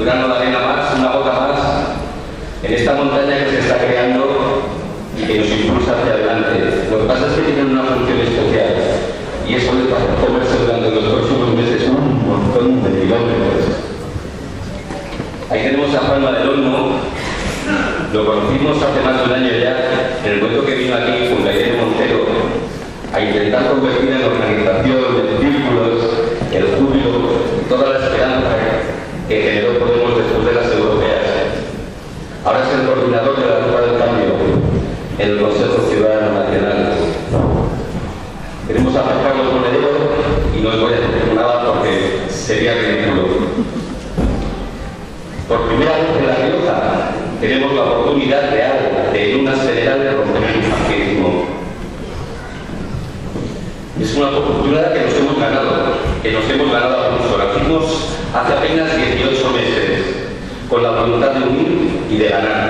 grano de arena más, una gota más, en esta montaña que se está creando y que nos impulsa hacia adelante. Lo que pasa es que tienen una función especial y eso les va a comerse durante los próximos meses un montón de kilómetros. Ahí tenemos a Palma del Olmo. Lo conocimos hace más de un año ya, en el momento que vino aquí junto a Irene Montero a intentar convertir en organización, en círculos, el júbilo, toda la esperanza que generó Podemos después de las europeas. Ahora es el coordinador de la Ruta del Cambio en el Consejo Ciudadano Nacional. Queremos acercar los monederos y no os voy a decir nada porque sería ridículo. Por primera vez en La Rioja tenemos la oportunidad real de en unas generales romper el fascismo. Es una oportunidad que nos hemos ganado a pulso. La hicimos hace apenas 18 meses, con la voluntad de unir y de ganar.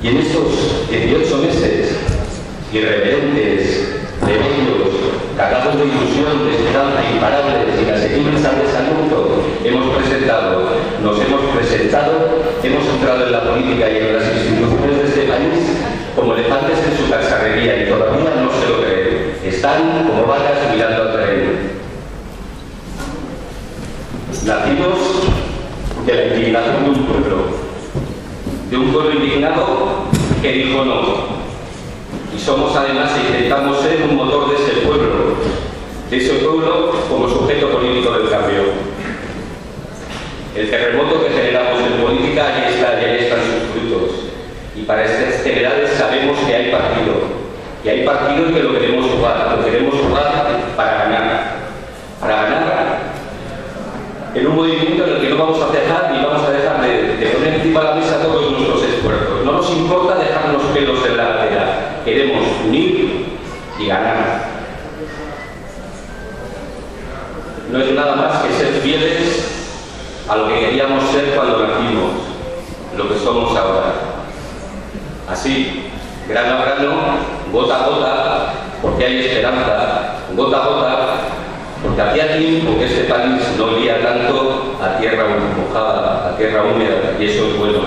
Y en esos 18 meses, irreverentes, bellos, cargados de ilusión, de esperanza, imparables, inasequibles al desalento, nos hemos presentado, hemos entrado en la política y en las instituciones de este país como elefantes en su cacharrería y todavía no se lo creen. Están como vacas mirando al tren. Nacimos de la indignación de un pueblo indignado que dijo no. Y somos además e intentamos ser un motor de ese pueblo como sujeto político del cambio. El terremoto que generamos en política, ahí están sus frutos. Y para estas generales sabemos que hay partido. Y hay partido y que lo queremos jugar para ganar. Para ganar en un movimiento en el que no vamos a dejar ni vamos a dejar de poner encima de la mesa todos nuestros esfuerzos. No nos importa dejarnos pelos en la ladera. Queremos unir y ganar. No es nada más que ser fieles a lo que queríamos ser cuando nacimos, lo que somos ahora. Así, grano a grano, gota a gota, porque hay esperanza, gota a gota, porque hacía tiempo que este país no olía tanto a tierra mojada, a tierra húmeda, y eso es bueno.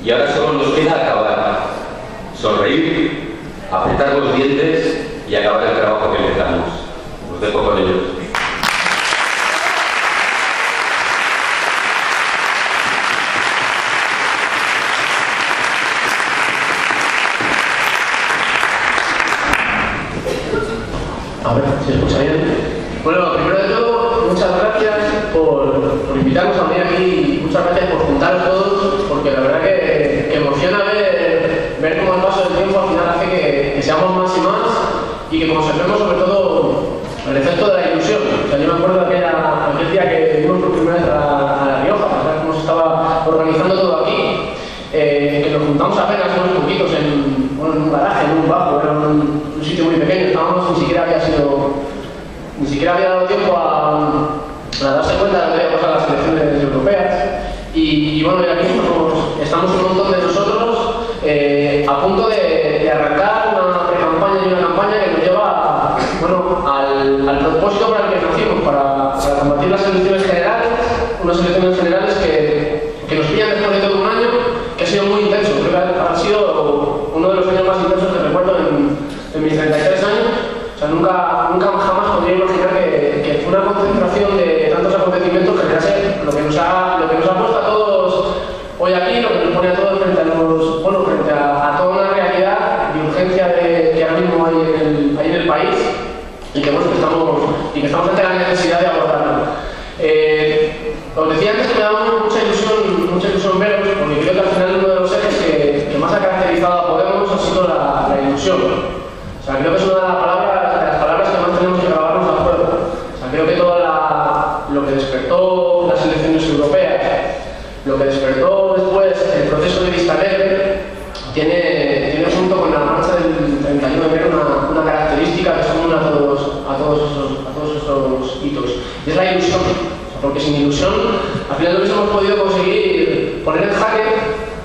Y ahora solo nos queda acabar, sonreír, apretar los dientes y acabar el trabajo que empezamos. Os dejo con ellos. A ver, ¿se escucha bien? Bueno, primero de todo, muchas gracias por invitarnos a venir aquí y muchas gracias por juntaros todos, porque la verdad que emociona ver cómo el paso del tiempo al final hace que seamos más y más y que conservemos sobre todo el efecto de la ilusión. O sea, yo me acuerdo de aquel día que vimos por primera vez a La Rioja, para ver cómo se estaba organizando todo aquí, que nos juntamos apenas unos poquitos en un garaje, en un bajo, era un sitio muy pequeño, estábamos, ni siquiera había dado tiempo a darse cuenta de lo que había pasado las elecciones europeas y bueno, y aquí estamos un montón de nosotros a punto de arrancar una pre-campaña y una campaña que nos lleva al propósito para el que nacimos, para combatir las elecciones generales, unas elecciones generales que nos pillan después de todo un año que ha sido muy intenso. Creo que ha sido uno de los años más intensos que recuerdo en mis 33 años. O sea, nunca jamás podría imaginar que fue una concentración de tantos acontecimientos que generase lo que nos ha puesto a todos hoy aquí, lo que nos pone a todos frente a toda una realidad de urgencia que ahora mismo hay en el país y que estamos ante la necesidad de abordarlo. Os decía antes que me daba mucha ilusión veros, porque creo que al final uno de los ejes que más ha caracterizado a Podemos ha sido la ilusión. O sea, creo que es una de las palabras que más tenemos que grabarnos a fuego. O sea, creo que todo lo que despertó las elecciones europeas, lo que despertó después el proceso de Vista Alegre, tiene junto con la marcha del 31 de enero una característica que es común a todos esos hitos. Y es la ilusión. Porque sin ilusión, al final no hubiésemos podido conseguir poner en jaque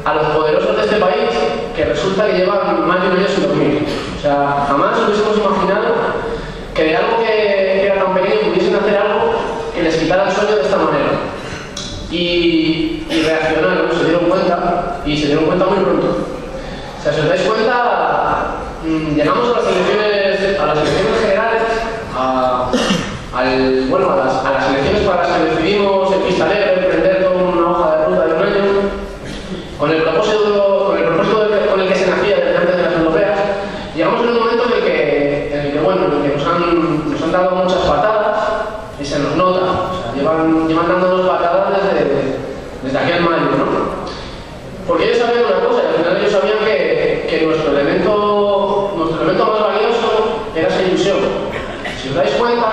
a los poderosos de este país, que resulta que llevan más de un año sin dormir. O sea, jamás hubiésemos imaginado que de algo que era tan pequeño pudiesen hacer algo que les quitara el sueño de esta manera. Y reaccionaron, se dieron cuenta, y se dieron cuenta muy pronto. O sea, si os dais cuenta, llegamos a las elecciones generales, a las elecciones para las que decidimos en pista alegre, emprender toda una hoja de ruta de un año, con el propósito con el que se nacía desde antes de las europeas. Llegamos en un momento en el que nos han dado muchas patadas y se nos nota. O sea, llevan dándonos patadas desde aquel mayo, ¿no? Porque ellos sabían una cosa, y al final ellos sabían que nuestro elemento más valioso era esa ilusión. Si os dais cuenta,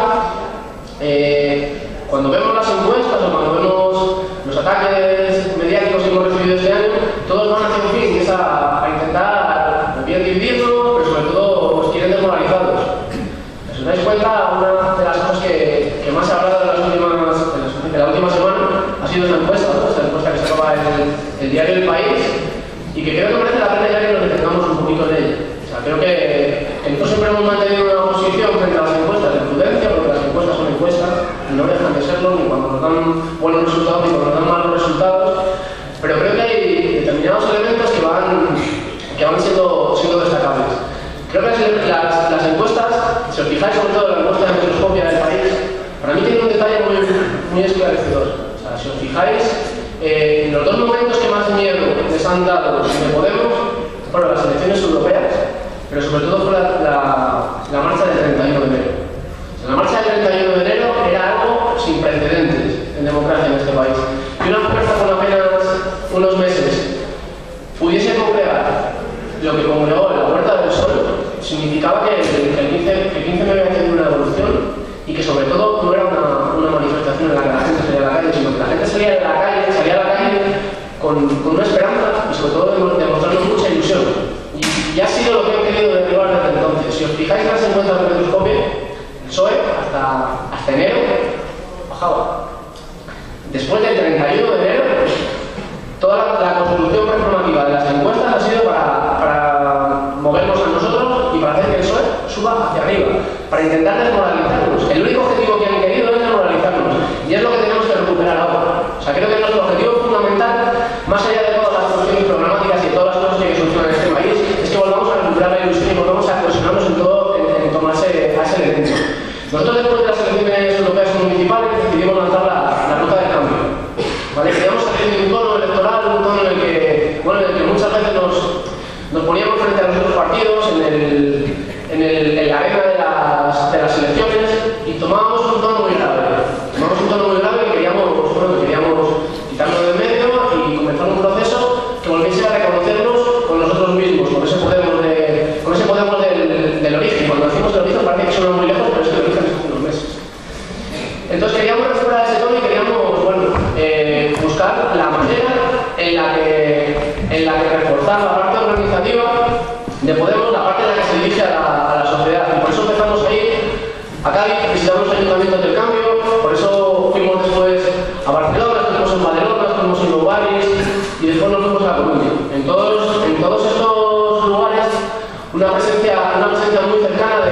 cuando vemos las encuestas o cuando vemos los ataques mediáticos que hemos recibido este año, todos van hacia un fin, es a intentar bien dividirnos, pero sobre todo nos quieren desmoralizados. Si os dais cuenta, una de las cosas que más se ha hablado de la última semana ha sido esa encuesta, ¿no? Esta encuesta que se acaba el diario El País, y que creo que merece la pena ya que nos detengamos un poquito en ella. O sea, creo que nosotros siempre hemos mantenido una posición frente a las encuestas de prudencia, porque las encuestas son encuestas, y no dejan de serlo ni cuando nos dan buenos resultados ni cuando nos dan malos resultados, pero creo que hay determinados elementos que van siendo destacables. Creo que las encuestas, si os fijáis sobre todo en la encuesta de Metroscopia del País, para mí tiene un detalle muy esclarecedor. O sea, si os fijáis, los dos momentos que más miedo les han dado de Podemos fueron las elecciones europeas, pero sobre todo fue la marcha del 31 de enero. O sea, la marcha del 31 de enero era algo sin precedentes en democracia en este país. Y una fuerza con apenas unos meses pudiese congregar lo que congregó en la Puerta del Sol, significaba que el 15 me había tenido una evolución, y que sobre todo no era una manifestación en la que la gente salía a la calle, sino que la gente salía a la calle con una esperanza y sobre todo demostrando mucha ilusión. Y ha sido lo que han querido derribar desde entonces. Si os fijáis en las encuestas de Metroscopia, el PSOE hasta enero bajaba. Después del 31 de enero, toda la construcción performativa de las encuestas ha sido para movernos a nosotros y para hacer que el PSOE suba hacia arriba, para intentar desmoralizarnos. El único objetivo que han querido es desmoralizarnos, y es lo que tenemos que recuperar ahora. O sea, creo que nuestro objetivo fundamental, más allá de todas las cuestiones programáticas y de todas las cosas que solucionan en este país, es que volvamos a recuperar la ilusión y volvamos a cohesionarnos en torno a ese elemento. Nosotros, después de las elecciones europeas y municipales, decidimos lanzar la ruta del cambio. ¿Vale? Queríamos hacer un tono electoral, un tono en el que muchas veces nos poníamos frente a los otros partidos en la arena de las elecciones, y tomábamos un tono muy grave. Que queríamos quitarlo de medio y comenzar un proceso que volviese a reconocernos con nosotros mismos, con ese Podemos del origen. Cuando decimos del origen parece que suena muy lejos, pero es que el origen es hace unos meses. Entonces queríamos recuperar ese tono y queríamos buscar la manera en la que reforzar la parte organizativa de Podemos, la parte en la que se dirige a la sociedad. Y por eso empezamos a ir a Cádiz, visitamos los ayuntamientos del cambio, por eso fuimos después a Barcelona, estuvimos en Badalona, estuvimos en Lugares y después nos fuimos a La Coruña. En todos estos lugares, una presencia muy cercana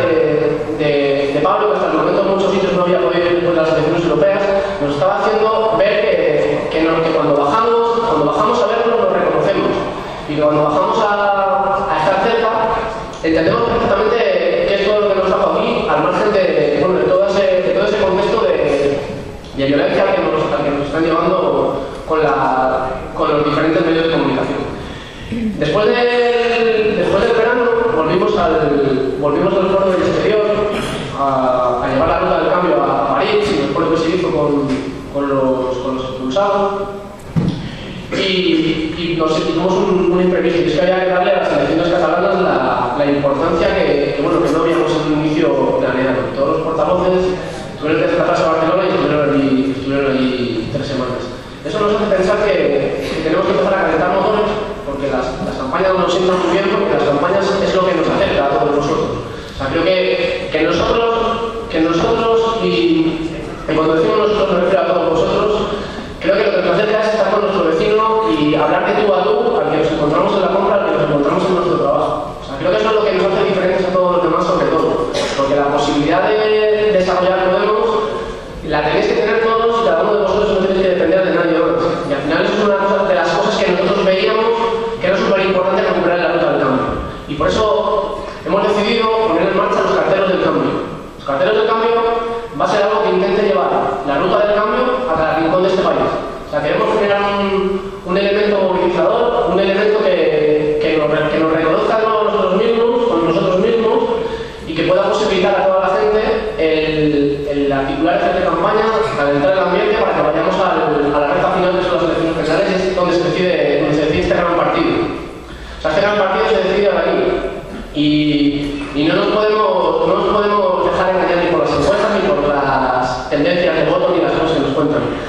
de Pablo, que hasta el momento en muchos sitios no había podido ir después de las elecciones europeas, nos estaba haciendo ver que cuando bajamos a verlo nos reconocemos, y que cuando bajamos a estar cerca entendemos perfectamente qué es todo lo que nos trajo aquí, al margen de todo ese contexto de violencia al que nos están llevando con los diferentes medios de comunicación. Después del verano volvimos al foro del exterior a llevar la ruta del cambio a París, y después lo que se hizo con los expulsados, y tuvimos un imprevisto, y es que había que darle a las elecciones catalanas la importancia que no habíamos en un inicio planeado. Todos los portavoces tuvieron que desplazarse a Barcelona y estuvieron allí 3 semanas. Eso nos hace pensar que tenemos que empezar a calentar motores, porque las campañas nos sientan muy bien, porque las campañas es lo que nos acerca a todos nosotros. O sea, creo que nosotros y cuando decimos nosotros me refiero a todos vosotros, creo que lo que nos acerca es estar con nuestro vecino y hablar de tú a tú, al que nos encontramos en la compra, al que nos encontramos en nuestro trabajo. O sea, creo que eso es lo que nos hace diferentes a todos los demás, sobre todo, porque la posibilidad de desarrollar Podemos la tenéis que tener todos y cada uno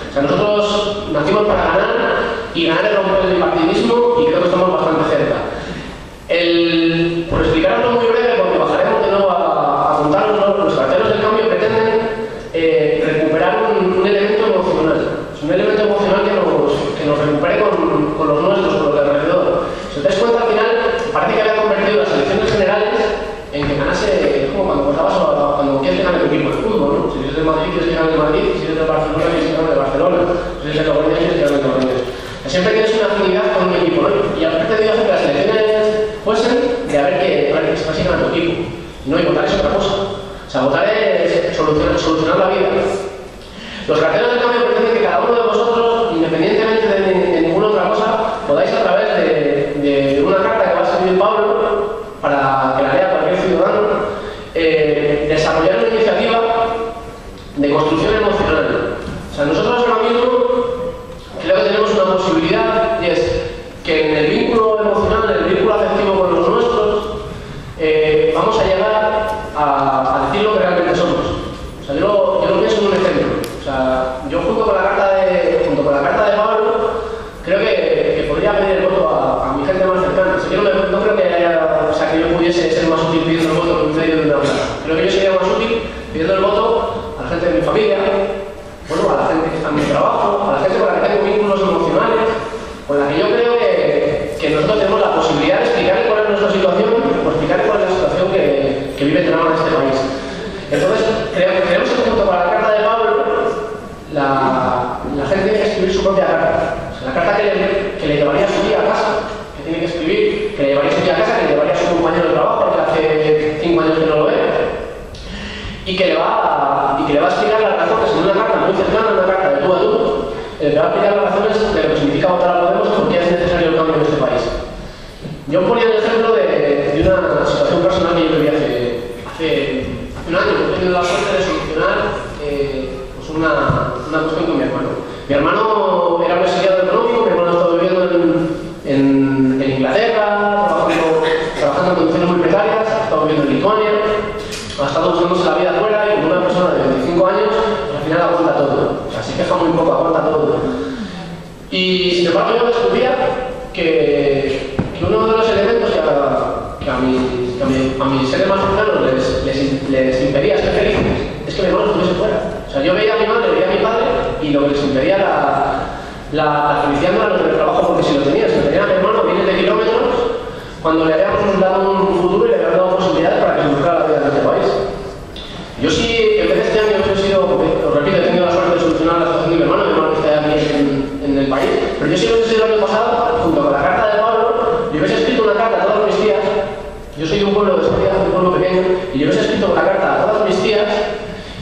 O sea, nosotros nacimos para ganar y ganar es romper el bipartidismo y creo que estamos bastante cerca. Por explicarlo muy breve, porque bajaremos de nuevo a contarnos, los carteles del cambio pretenden recuperar un elemento emocional. Es un elemento emocional que nos recupere con los nuestros, con los de alrededor. Si te das cuenta, al final parece que había convertido las elecciones generales en que ganase, como cuando quieres que gane tu equipo de fútbol, ¿no? Si eres del Madrid, quieres que gane el Madrid, si eres del Barcelona, quieres que gane el Barcelona, si eres del Logroñés, quieres que gane el Logroñés. Siempre tienes una afinidad con un equipo, ¿no? Y al pretendido hacer que las elecciones fuesen de a ver que se clasifica a tu equipo. No, y votar es otra cosa. O sea, votar es solucionar la vida. Los carteles del cambio pretenden que cada uno de vosotros, independientemente de ninguna otra cosa, podáis a través de una carta que va a escribir Pablo, para que la lea cualquier ciudadano, desarrollar una iniciativa de construcción emocional. O sea, nosotros ahora mismo creo que tenemos una posibilidad, y es que en el vínculo emocional, en el vínculo afectivo con los nuestros, vamos a llegar a decir lo que realmente somos. O sea, yo lo pienso en un ejemplo. O sea, yo junto con la carta de Pablo, creo que podría pedir el voto a mi gente más cercana. O sea, yo no creo que yo pudiese ser más útil pidiendo el voto que un medio de una plaza. Creo que yo sería más útil pidiendo el voto a la gente de mi familia, bueno, a la gente que está en mi trabajo, a la gente con la que tengo vínculos emocionales, con la que yo creo que nosotros tenemos la posibilidad de explicarle cuál es nuestra situación, o explicarle cuál es la situación que vive el drama en este país. Entonces, creemos que junto con la carta de Pablo, la gente tiene que escribir su propia carta. O sea, la carta que le llevaría a su tía a casa, que tiene que escribir, que le llevaría a su tía a casa, que le llevaría a su compañero de trabajo, porque hace 5 años que no lo ve, y que le va a explicar las razones en una carta muy cercana, una carta de tú a tú, le va a explicar las razones de lo que significa votar a Podemos y por qué es necesario el cambio en este país. Yo ponía el ejemplo de una situación personal que yo viví hace un año, que he tenido la suerte de solucionar pues una cuestión con mi hermano. Mi hermano era un exiliado económico, mi hermano estaba viviendo en Inglaterra, trabajando en condiciones muy precarias, estaba viviendo en Lituania, ha estado buscándose la vida afuera y como una persona de 25 años, pues al final aguanta todo. O sea, se queja muy poco, aguanta todo. Y sin embargo yo descubría que uno de los elementos que a mis seres más cercanos les impedía ser felices es que mi hermano estuviese fuera. O sea, yo veía a mi madre, veía a mi padre y lo que les impedía la felicidad no era lo del trabajo, porque si lo tenía a mi hermano miles de kilómetros, cuando le habíamos dado un futuro y le habíamos dado posibilidades para que se buscara la vida en este país. Yo sí, en vez de este año, yo he sido, os repito, he tenido la suerte de solucionar la situación de mi hermano que está aquí en el país, pero yo sí lo he sido el año pasado, junto con la carta de Pablo, le hubiese escrito una carta a todas mis tías. Yo soy de un pueblo de Soria, un pueblo pequeño, y le hubiese escrito una carta a todas mis tías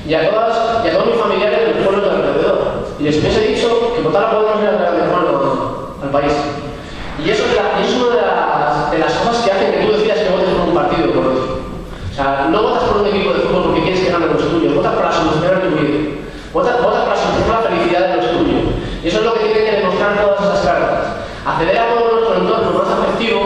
y a todos mis familiares de los pueblos de alrededor. Y les hubiese dicho que votar a Podemos era traer a mi hermano al país. Y eso es una de las cosas que hacen que tú decidas que votes por un partido o por otro. O sea, no votas por un equipo de fútbol porque quieres que ganen los tuyos, votas para solucionar tu vida. Votas para solucionar la felicidad de los tuyos. Y eso es lo que tienen que demostrar todas esas cartas. Acceder a todo nuestro entorno más afectivo,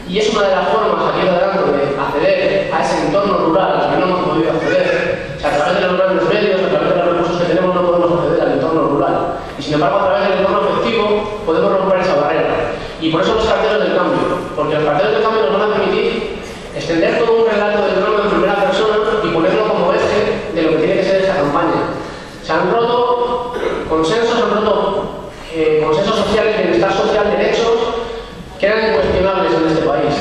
y es una de las formas aquí adelante de acceder a ese entorno rural al que no hemos podido acceder. O sea, a través de los grandes medios, a través de los recursos que tenemos, no podemos acceder al entorno rural. Y sin embargo, a través del entorno afectivo, podemos romper esa barrera. Y por eso los carteles del cambio, porque los carteles del cambio nos van a permitir extender todo un relato del drama en primera persona y ponerlo como eje de lo que tiene que ser esta campaña. Se han roto consensos, consensos sociales, bienestar social, derechos que eran incuestionables en este país.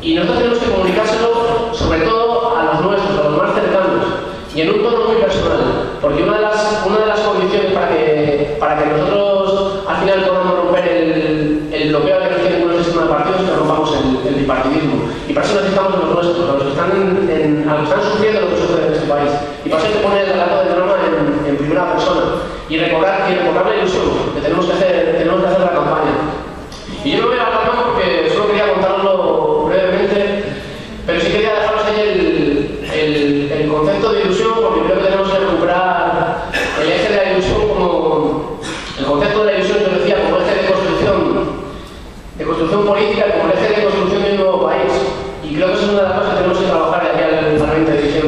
Y nosotros tenemos que comunicárselo sobre todo a los nuestros, a los más cercanos, y en un tono muy personal, porque una de las condiciones para que nosotros al final podamos romper el bloqueo que nos tiene con el sistema de partidos es que rompamos el bipartidismo. Y para eso necesitamos a los nuestros, a los que están sufriendo lo que sucede en este país. Y para eso hay que poner el relato del drama en primera persona y recordar la ilusión que tenemos que hacer la campaña. Y yo no me voy a hablar más porque solo quería contaroslo brevemente, pero sí quería dejaros ahí el concepto de ilusión, porque creo que tenemos que recuperar el eje de la ilusión como el concepto de la ilusión, yo decía, como eje de construcción política, como el eje de construcción de un nuevo país. Y creo que eso es una de las cosas que tenemos que trabajar de aquí al 20 de diciembre.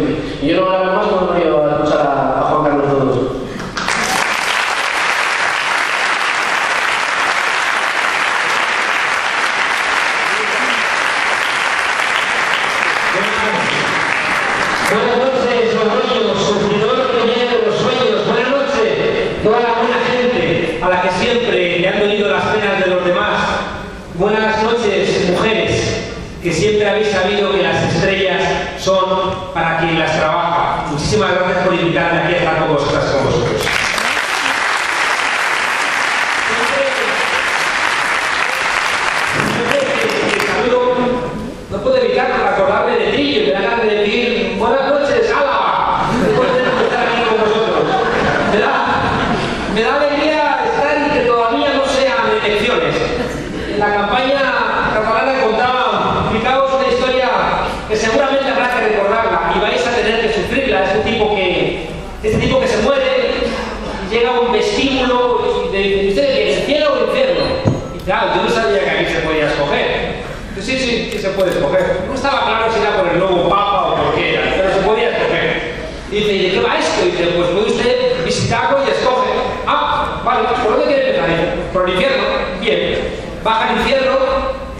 uno y le dice, ¿usted qué es, cielo o infierno? Y claro, yo no sabía que aquí se podía escoger. Sí, sí se puede escoger. No estaba claro si era por el nuevo papa o por qué era, pero se podía escoger. Dice, ¿y de qué va esto? Y dice, pues puede usted visitarlo y escoge. Ah, vale, pues ¿por dónde quiere empezar? Por el infierno. Bien, baja al infierno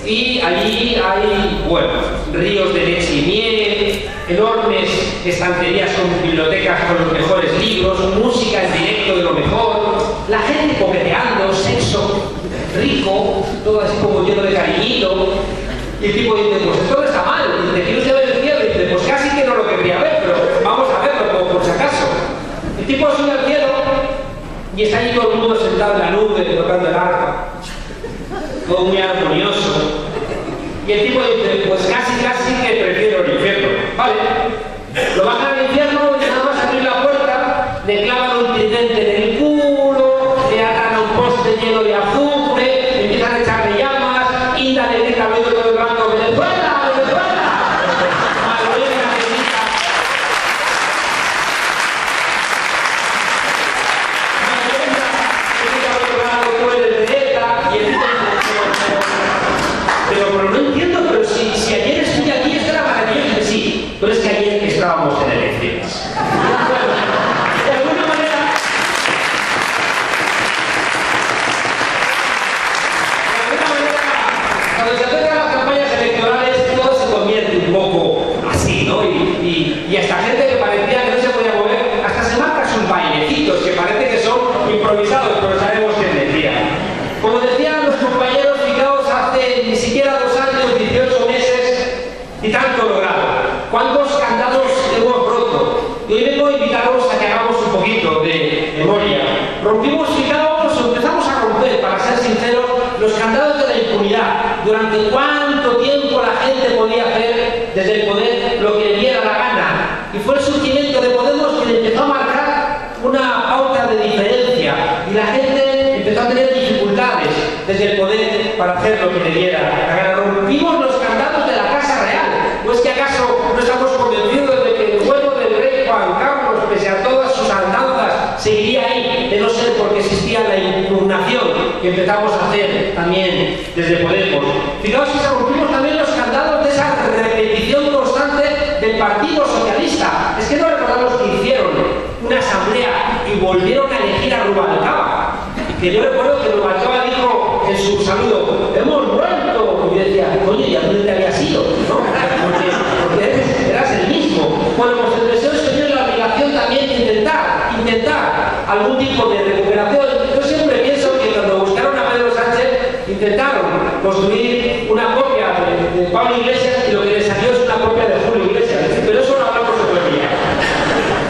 y allí hay, bueno, ríos de leche y miel, enormes estanterías con bibliotecas con los mejores libros, música en directo de lo mejor, la gente coqueteando, sexo rico, todo así como lleno de cariñito. Y el tipo dice, pues esto no está mal. Y dice, ¿quiere usted ver el cielo? Y dice, pues casi que no lo querría ver, pero vamos a verlo por si acaso. El tipo sube al cielo y está allí todo el mundo sentado en la nube tocando el arpa, todo muy armonioso. Y el tipo dice, pues casi que prefiero el infierno. Vale, lo bajan al infierno y nada más abrir la puerta, le clavan un tridente en el culo, le atan a un poste lleno de azufre, empiezan a echarle llamas, y le grita al oído todo el rato, ¡Venezuela! ¡Venezuela! Malolera que grita. Pero no entiendo, pero si ayer estuve aquí, esto era maravilloso. Sí, pero es que ayer estábamos en elecciones. De alguna manera, cuando se acercan las campañas electorales, todo se convierte un poco así, ¿no? Y hasta gente que parecía que no se podía mover, hasta se marca sus bailecitos, que parece que son improvisados, pero sabemos que es mentira. Como decían los compañeros, fijaos, hace ni siquiera 2 años, 18 meses, y tanto logrado. ¿Cuántos candados hemos roto? Y hoy vengo a invitaros a que hagamos un poquito de memoria. Rompimos, fijaos, empezamos a romper, para ser sinceros, los candados de la impunidad. Durante cuánto tiempo la gente podía hacer desde el poder lo que le diera la gana. Y fue el surgimiento de Podemos que le empezó a marcar una pauta de diferencia. Y la gente empezó a tener dificultades desde el poder para hacer lo que le diera la gana. Rompimos los candados de la Casa Real. ¿O es que acaso no estamos convencidos de que el vuelo del rey Juan Carlos, pese a todas sus andanzas, seguiría ahí, de no ser porque existía la impugnación que empezamos a hacer también desde Podemos? Fijaos que rompimos también los candados de esa repetición constante del Partido Socialista. Es que no recordamos que hicieron una asamblea y volvieron a elegir a Rubalcaba. Que yo recuerdo que Rubalcaba dijo en su saludo, ¡hemos vuelto! Y yo decía, coño, ¿y a dónde te habías ido? ¿No? Porque eras el mismo. Bueno, pues el deseo es que tiene la obligación también de intentar algún tipo de recuperación. Yo siempre pienso que cuando buscaron a Pedro Sánchez, intentaron construir una copia de Pablo Iglesias y lo que les salió es una copia de Julio Iglesias. Pero eso lo hablamos otro día.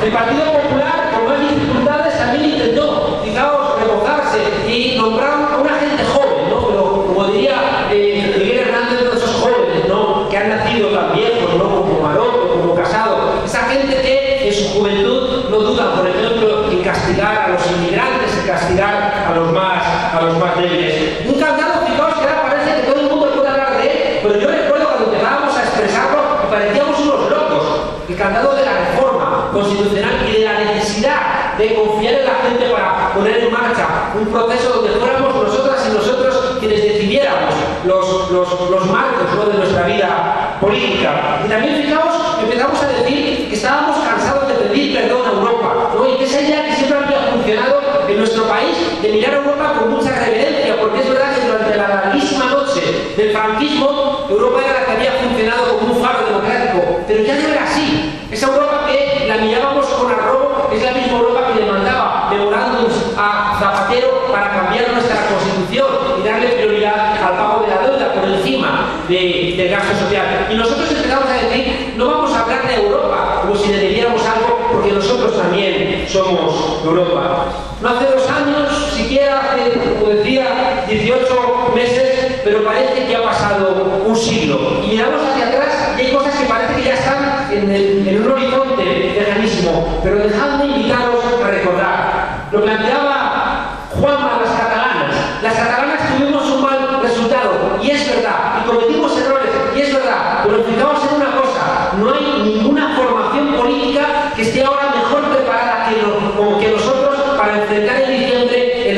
El Partido Popular, con más dificultades, también intentó, fijaos, rebozarse y nombraron a una gente joven, ¿no? Pero como diría Miguel Hernández, de esos jóvenes, ¿no? Que han nacido tan viejos, ¿no? Como Maroto, como Casado. Esa gente que en su juventud no duda, por ejemplo, en castigar a los inmigrantes, en castigar a los más débiles. Un candado, fijaos, que ahora parece que todo el mundo puede hablar de él, pero yo recuerdo cuando empezábamos a expresarlo y parecíamos unos locos. El candado de la reforma constitucional y de la necesidad de confiar en la gente para poner en marcha un proceso donde fuéramos nosotras y nosotros quienes decidiéramos los marcos, ¿no? de nuestra vida política. Y también, fijaos, empezamos a decir que estábamos cansados de pedir perdón a Europa, ¿no? Y que esa idea que siempre había funcionado en nuestro país, de mirar a Europa con mucha reverencia, porque es verdad que durante la larguísima noche del franquismo, Europa era la que había funcionado como un faro democrático, pero ya no era así. Esa Europa que la mirábamos con arrobo es la misma Europa que le mandaba memorándums a Zapatero para cambiar nuestra constitución y darle prioridad al pago de la deuda por encima del gasto social. Y nosotros empezamos a decir, no vamos a hablar de Europa como si le debiéramos algo, porque nosotros también somos Europa. No hace 2 años, siquiera hace, como decía, 18 meses, pero parece que ha pasado un siglo. Y miramos hacia atrás y hay cosas que parece que ya están en un horizonte lejanísimo. Pero dejadme invitaros a recordar. Lo planteaba Juanma, las catalanas. Las catalanas tuvimos un mal resultado, y es verdad, y cometimos errores, y es verdad, pero fijaos en una cosa, no hay ninguna formación política que esté ahora mejor preparada que nosotros para enfrentar en diciembre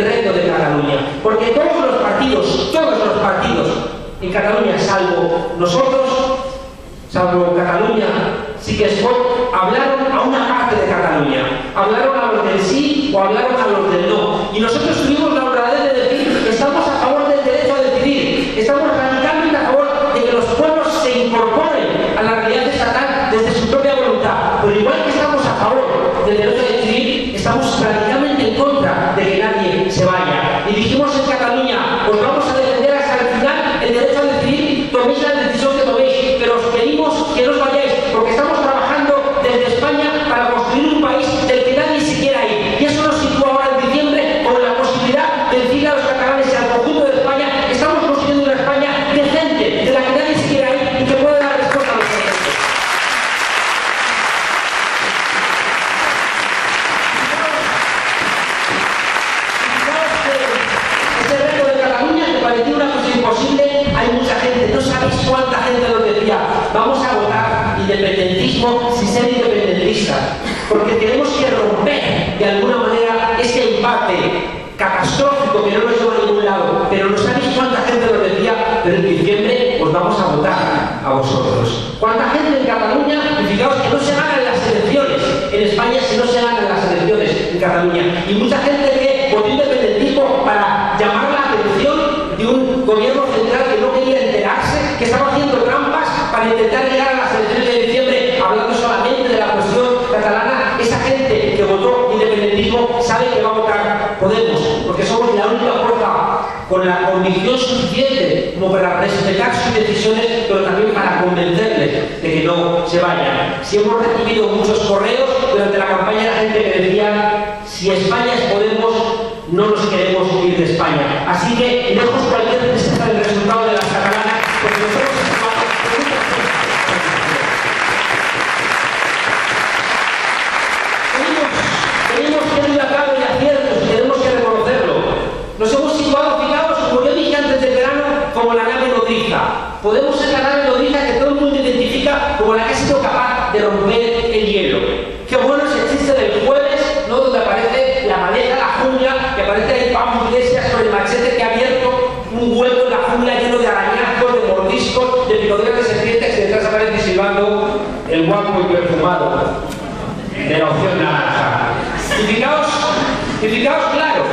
salvo nosotros, salvo Cataluña, sí que es hablaron a una parte de Cataluña, hablaron a los del sí o hablaron a los del no. Y nosotros tuvimos la honradez de decir que estamos a favor del derecho a decidir, estamos radicalmente a favor de que los pueblos se incorporen a la realidad estatal desde su propia voluntad. Pero igual que estamos a favor del derecho a decidir, estamos radicalmente en contra de que nadie se vaya. Y dijimos en Cataluña, os vamos a defender hasta el final el derecho a decidir, toméis la decisión que toméis, pero os pedimos que no os vayáis, porque estamos trabajando desde España para construir un país del que nadie se quiera ir. Y eso nos sitúa ahora en diciembre con la posibilidad de decirle a los catalanes y al conjunto de España que estamos construyendo una España decente, de la que nadie se quiera ir y que puede dar respuesta a los proyectos. Ese reto de Cataluña que parecía una cosa imposible, hay mucha gente, no sabéis cuánta gente lo decía, vamos a votar independentismo sin ser independentistas, porque tenemos que romper de alguna manera ese empate catastrófico que no nos lleva a ningún lado. Pero no sabéis cuánta gente lo decía, pero en diciembre os vamos a votar a vosotros. ¿Cuánta gente en Cataluña? Y fijaos que no se ganan las elecciones en España si no se ganan las elecciones en Cataluña. Y mucha gente que votó independentismo para llamar la atención de un gobierno central que no quería enterarse, que estaba haciendo trampas para intentar llegar a las elecciones de diciembre hablando solamente de la cuestión catalana. Esa gente que votó independentismo sabe que va a votar Podemos, porque somos la única fuerza con la convicción suficiente como para respetar sus decisiones, pero también para convencerles de que no se vayan. Si hemos recibido muchos correos durante la campaña de la gente que decía: si España es Podemos, no nos queremos ir de España. Así que lejos cualquier tristeza del resultado de las catalanas, porque nosotros tenemos que ir a cabo y aciertos y tenemos que reconocerlo. Nos hemos situado, fijaos, como yo dije antes del verano, como la nave nodriza. Podemos ser la nave nodriza que todo el mundo identifica como la que ha sido capaz de romper el hielo. Qué bueno es el chiste del jueves, ¿no?, donde aparece la maleza, la jungla, que aparece ahí Pablo Iglesias con el machete que ha abierto un hueco en la jungla lleno de arañazos, de mordiscos, de picoteos de serpientes, y detrás aparece silbando el guapo y perfumado de la opción naranja. Y fijaos, claro,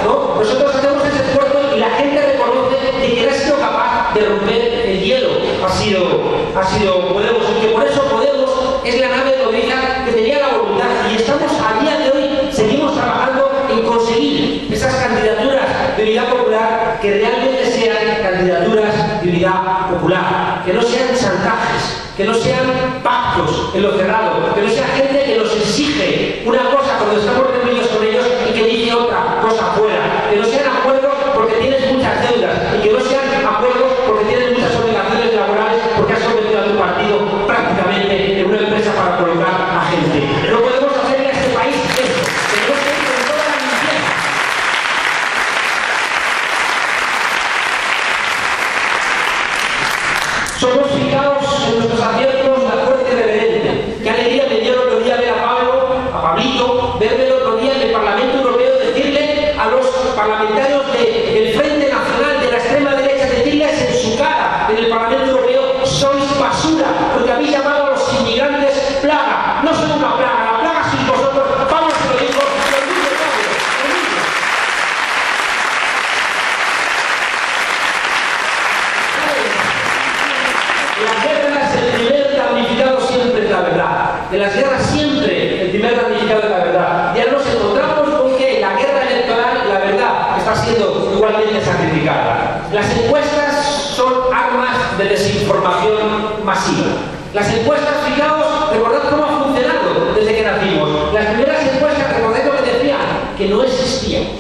¿no? Nosotros hacemos ese esfuerzo y la gente reconoce que quien ha sido capaz de romper el hielo ha sido Podemos, y que por eso Podemos es la nave nodriza que tenía la voluntad, y estamos a día de hoy, seguimos trabajando en conseguir esas candidaturas de unidad popular que realmente sean candidaturas de unidad popular, que no sean chantajes, que no sean pactos en lo cerrado, que no sea gente que nos exige una cosa cuando estamos reunidos con ellos y que dice otra cosa fuera, que no sean acuerdos porque tienes muchas deudas, y que no sean acuerdos porque tienes muchas obligaciones laborales, porque has convertido a tu partido prácticamente en una empresa para colocar a gente. No podemos hacerle a este país esto, tenemos que ir con toda la limpieza. Somos fijados en nuestros aciertos la fuerte reverente. Qué alegría me dio el otro día ver a Pablito, verme el otro día en el Parlamento Europeo, decirle a los parlamentarios del Frente Nacional de la extrema derecha, decirles en su cara en el Parlamento Europeo: sois basura, porque habéis llamado a los inmigrantes plaga. No son una plaga, la plaga sois vosotros. Vamos, te lo digo, en las guerras siempre el primer damnificado es la verdad. Ya nos encontramos con que en la guerra electoral la verdad está siendo igualmente sacrificada. Las encuestas son armas de desinformación masiva. Las encuestas, fijaos, recordad cómo ha funcionado desde que nacimos. Las primeras encuestas, recordad lo que decían, que no existíamos.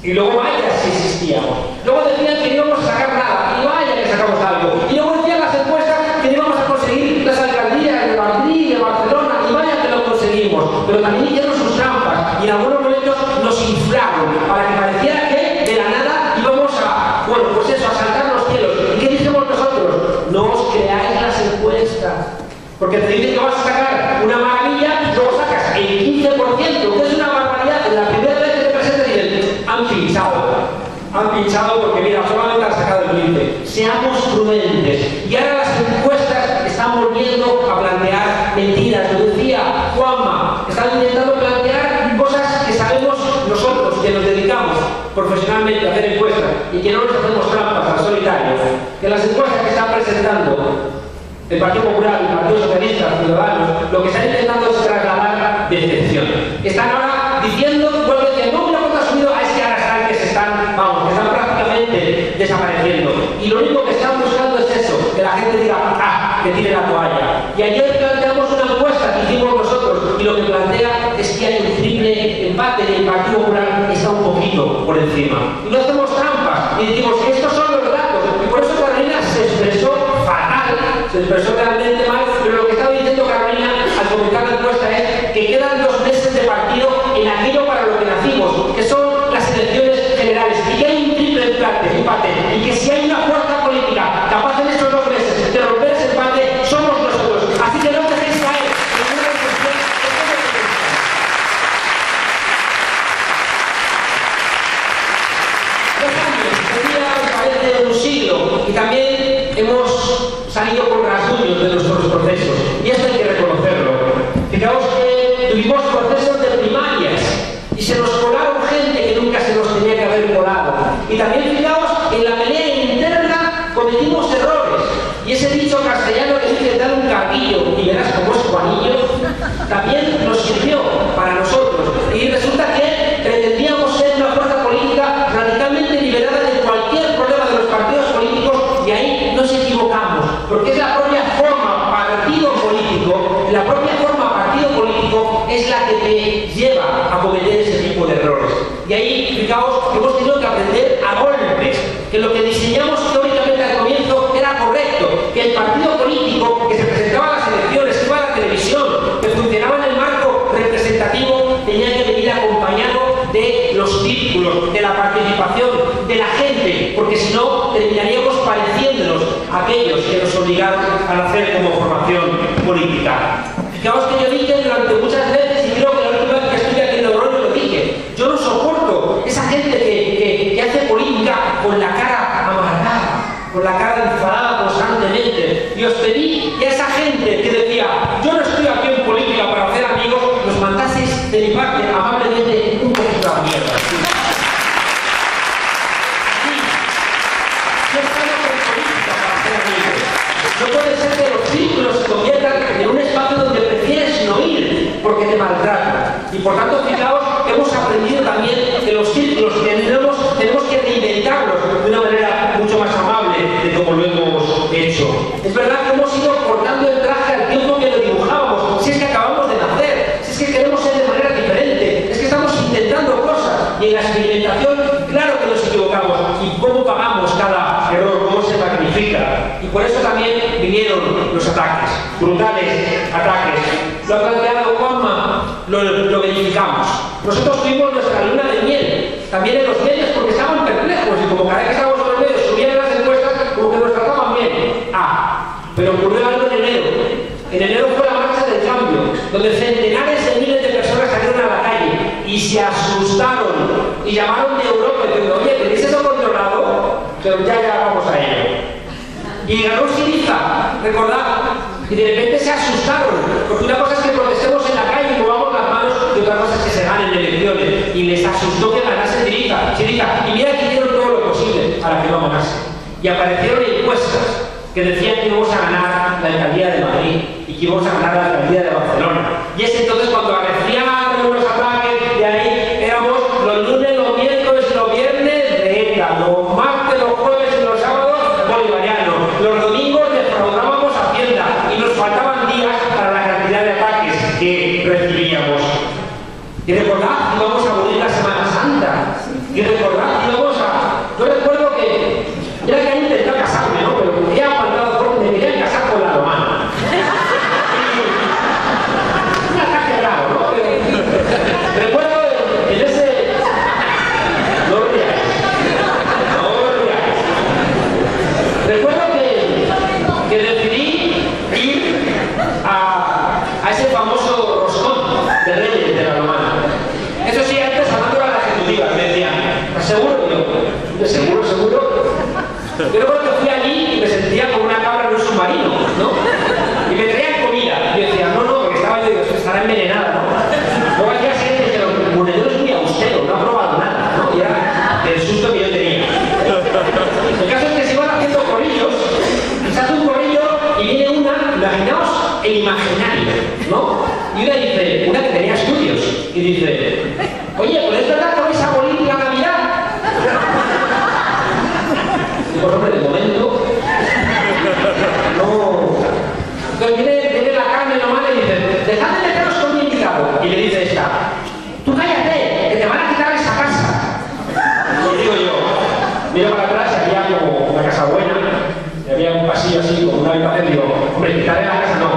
Y luego vaya si existíamos. Luego decían que no íbamos a sacar nada, y vaya que sacamos algo. Y luego decían las encuestas que no íbamos a conseguir las alcaldías de Madrid, de Barcelona, y vaya que lo conseguimos. Pero también hicieron sus trampas, y en algunos momentos nos inflaron para que pareciera que de la nada íbamos a, bueno, pues eso, a saltar los cielos. ¿Y qué dijimos nosotros? No os creáis las encuestas, porque te dicen que vas a sacar una maravilla, luego sacas el 15%, que es una barbaridad. La primera vez que te presentas y han pinchado. han pinchado porque, mira, solamente han sacado el 15. Seamos prudentes. Y ahora las encuestas están volviendo a plantear mentiras. Lo decía Juanma, están intentando plantear cosas que sabemos nosotros, que nos dedicamos profesionalmente a hacer encuestas y que no nos hacemos trampas al solitario. Que las encuestas que están presentando el Partido Popular, el Partido Socialista, Ciudadanos, lo que están intentando es trasladar decepción. Están ahora diciendo, bueno, que no, mira cuánto ha subido, es que ahora están que se están, vamos, que están prácticamente desapareciendo. Y lo único que están buscando es eso, que la gente diga, que tire la toalla. Y ayer planteamos una encuesta que hicimos nosotros y lo que plantea es que hay un triple empate y el Partido Popular está un poquito por encima. Y no hacemos trampas y decimos que estos son los datos. Y por eso Carolina se expresó fatal, se expresó realmente mal, pero lo que estaba diciendo Carolina al comentar la encuesta es que quedan 2 meses de partido en aquello para lo que nacimos, que son las elecciones generales, y que hay un triple empate, y que si hay una fuerza política capaz en estos 2 meses de romper ese empate, somos nosotros. Así que no os dejéis caer en una decepción. Me parece un siglo, y también hemos salido con rasguños de nuestros procesos, y esto hay que reconocerlo. Fijaos que tuvimos procesos de primarias y se nos colaron gente que nunca se nos tenía que haber colado. Y también fijaos, en la pelea interna cometimos errores. Y ese dicho castellano que dice dar un carguillo y verás cómo es Juanillo, también nos sirvió para nosotros. Y resulta que pretendíamos ser una fuerza política radicalmente liberada de cualquier problema de los partidos políticos, y ahí nos equivocamos, porque es la propia forma partido político, es la que te lleva a cometer ese tipo de errores. Y ahí, fijaos, hemos tenido que aprender a golpes, que lo que diseñamos teóricamente al comienzo era correcto, que el partido político que se presentaba a las elecciones, que iba a la televisión, que funcionaba en el marco representativo, tenía que venir acompañado de los círculos, de la participación de la gente, porque si no terminaríamos pareciéndonos a aquellos que nos obligaron a nacer como formación política. Fijaos que yo dije durante muchas veces, y creo que la última vez que estuve aquí en Logroño lo dije, yo no soporto esa gente que hace política con la cara amargada, con la cara enfadada constantemente. Y os pedí que a esa gente que decía, yo no estoy aquí en política para hacer amigos, nos mandaseis de mi parte amablemente un poquito a la mierda. Sí. Yo estamos en política para hacer amigos. No puede ser que los círculos se conviertan en un espacio donde prefieres no ir porque te maltratan. Y por tanto, fijaos, hemos aprendido también que los círculos que tenemos que reinventarlos de una manera mucho más amable de como lo hemos hecho. Es verdad que hemos ido cortando el traje al tiempo que lo dibujábamos. Si es que acabamos de nacer, si es que queremos ser de manera diferente, es que estamos intentando cosas. Y en la experimentación, claro que nos equivocamos. ¿Y cómo pagamos cada error? ¿Cómo se magnifica? Y por eso también vinieron los ataques, brutales ataques. Lo ha planteado Juanma, lo verificamos. Nosotros tuvimos nuestra luna de miel, también en los medios, porque estaban perplejos y como cada vez que estábamos en los medios subían las encuestas, como que nos trataban bien. Pero ocurrió algo en enero. En enero fue la marcha del cambio, donde centenares de miles de personas salieron a la calle y se asustaron y llamaron de Europa diciendo, oye, ¿tenéis eso controlado? Pero ya vamos a ello. Y ganó Syriza, recordad, y de repente se asustaron, porque una cosa es que protestemos en la calle y movamos las manos, y otra cosa es que se ganen elecciones, y les asustó que ganase Syriza, y mira que hicieron todo lo posible para que no ganase. Y aparecieron encuestas que decían que íbamos a ganar la alcaldía de Madrid y que íbamos a ganar la alcaldía de Barcelona. Y es entonces cuando arreciaron los ataques, de ahí éramos los lunes, los miércoles y los viernes de ETA, los martes, los jueves y los sábados bolivarianos, los domingos defraudábamos Hacienda y nos faltaban días para la cantidad de ataques que recibíamos. Y recordad, íbamos a morir la Semana Santa. Y recordad, íbamos a... Yo recuerdo que era que había intentado casarme, ¿no? Pero me había faltado, me querían casar con la romana. Un ataque raro, ¿no? Pero seguro, seguro. Yo recuerdo que fui allí y me sentía como una cabra en un submarino, ¿no? Y me traían comida. Y yo decía, no, porque estaba yo, digo, estará envenenada, ¿no? Luego al día siguiente dijeron, Monedero es muy austero, no ha probado nada, ¿no? Y era el susto que yo tenía. El caso es que se van haciendo corrillos, y se hace un corrillo y viene una, imaginaos el imaginario, ¿no? Y una dice, una que tenía estudios, y dice, oye, ¿pues es verdad que vais a abolir la Navidad? Pues hombre, de momento, no. Entonces viene la Carmen nomás y dice, dejad de meteros con mi invitado. Y le dice esta, tú cállate, que te van a quitar esa casa. Y digo yo, miro para atrás y había como una casa buena, y había un pasillo así, como una habitación, digo, hombre, quitaré la casa no.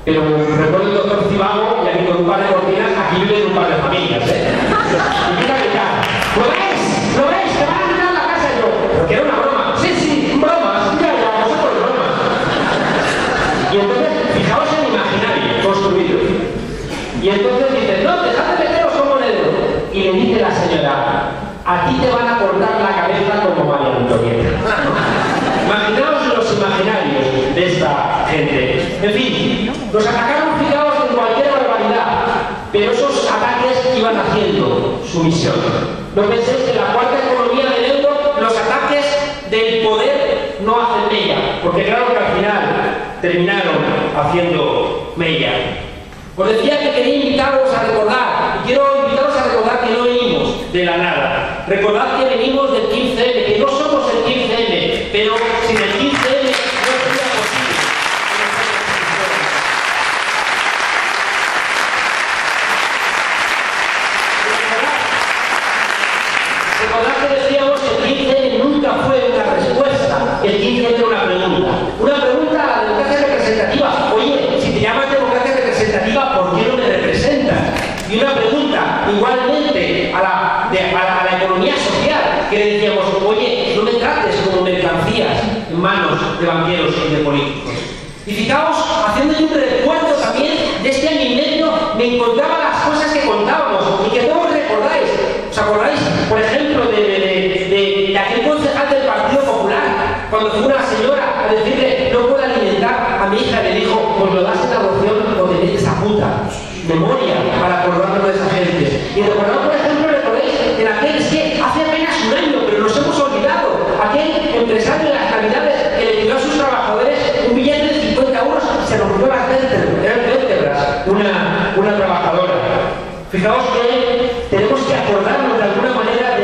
Pero recuerdo el doctor Cibago y aquí con un par de cortinas, aquí viven un par de familias, ¿eh? Y empieza a gritar, ¿lo ves? ¿Lo ves? Te van a quitar la casa. Y yo, pero que era una broma. Sí, bromas, ya, vosotros bromas. Y entonces, fijaos en el imaginario construido. Y entonces dice, no, dejad de meteros con Monedero. Y le dice la señora, a ti te van a cortar la cabeza como María Antonieta. Imaginaos los imaginarios de esta gente. En fin, nos atacaron, fijaos, en cualquier barbaridad, pero esos ataques iban haciendo su misión. No penséis que la cuarta economía del euro, los ataques del poder no hacen mella, porque claro que al final terminaron haciendo mella. Os decía que quería invitaros a recordar, y quiero invitaros a recordar que no venimos de la nada. Recordad que venimos del 15M, que no somos el 15M, pero sin el 15M no sería posible. Recordad que decíamos que el 15M nunca fue una respuesta, el 15M era una pregunta. Una pregunta a la democracia representativa. Oye, si te llamas democracia representativa, ¿por qué no me representas? Y una pregunta igualmente a la economía social, que le decíamos, oye, no me trates como mercancías en manos de banqueros y de políticos. Y fijaos, haciendo un recuerdo también de este año y medio, me encontraba las cosas que contábamos y que todos recordáis. ¿Os acordáis, por ejemplo, de aquel concejal del Partido Popular, cuando fue una señora a decirle, no puedo alimentar a mi hija, y le dijo, pues lo das en adopción o te metes a puta? Memoria para acordarnos de esa gente. Y recordad, por ejemplo, recordáis en aquel, es que hace apenas un año, pero nos hemos olvidado, aquel empresario de las Navidades que le pidió a sus trabajadores un billete de 50 euros y se rompió las vértebras, una trabajadora. Fijaos que tenemos que acordarnos de alguna manera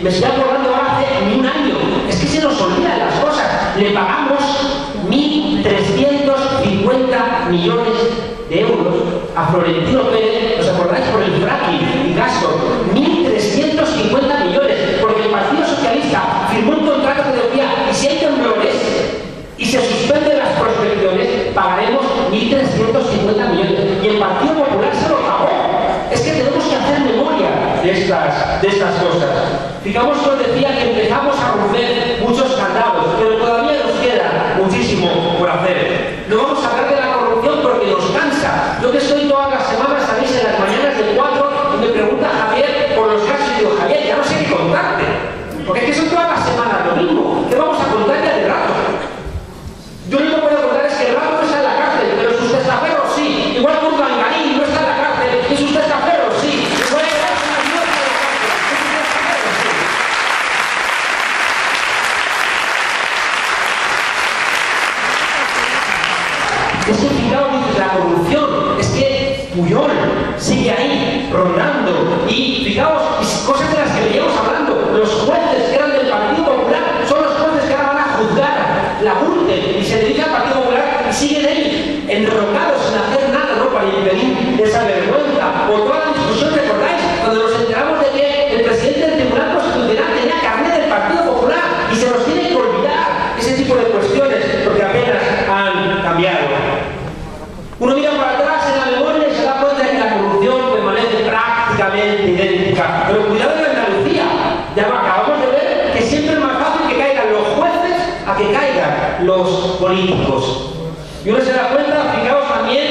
me estoy acordando ahora hace ni un año, es que se nos olvidan las cosas. Le pagamos 1.350 millones de euros a Florentino Pérez, ¿os acordáis? Por el fracking y gasto, 1.350 millones, porque el Partido Socialista firmó un contrato que decía, y si hay temblores y se suspenden las prospecciones, pagaremos 1.350 millones, y el Partido Popular se lo pagó. Es que tenemos que hacer memoria de estas cosas. Fijamos que os decía que empezamos a romper muchos candados, pero todavía nos queda muchísimo por hacer. No vamos a hablar de la corrupción porque nos cansa. Yo que estoy todas las semanas, sabéis, en las mañanas de 4, y me pregunta Javier por los casos, y digo, Javier, ya no sé qué contarte, porque es que son todas las semanas lo mismo. ¿Qué vamos a contar ya de rato? Yo lo único que puedo contar es que el rato no está en la cárcel, pero sus testaferros sí. Igual que un Gangarín no está en la cárcel, y sus testaferros sí. Igual que es que fijaos, dices, la corrupción, es que Puyol sigue ahí, rondando, y fijaos, cosas de las que veníamos hablando, los jueces que eran del Partido Popular son los jueces que ahora van a juzgar la Gürtel, y se dedica al Partido Popular y siguen ahí, enrocados sin hacer nada, ¿no?, para impedir esa vergüenza. O toda la discusión, ¿recordáis? Cuando nos enteramos de que el presidente del Tribunal Constitucional tenía carnet del Partido Popular, y se nos tiene que olvidar ese tipo de cuestiones, porque apenas han cambiado. Uno mira para atrás en la memoria y se da cuenta de que la corrupción permanece prácticamente idéntica. Pero cuidado en Andalucía, ya acabamos de ver que siempre es más fácil que caigan los jueces a que caigan los políticos. Y uno se da cuenta, fijaos también,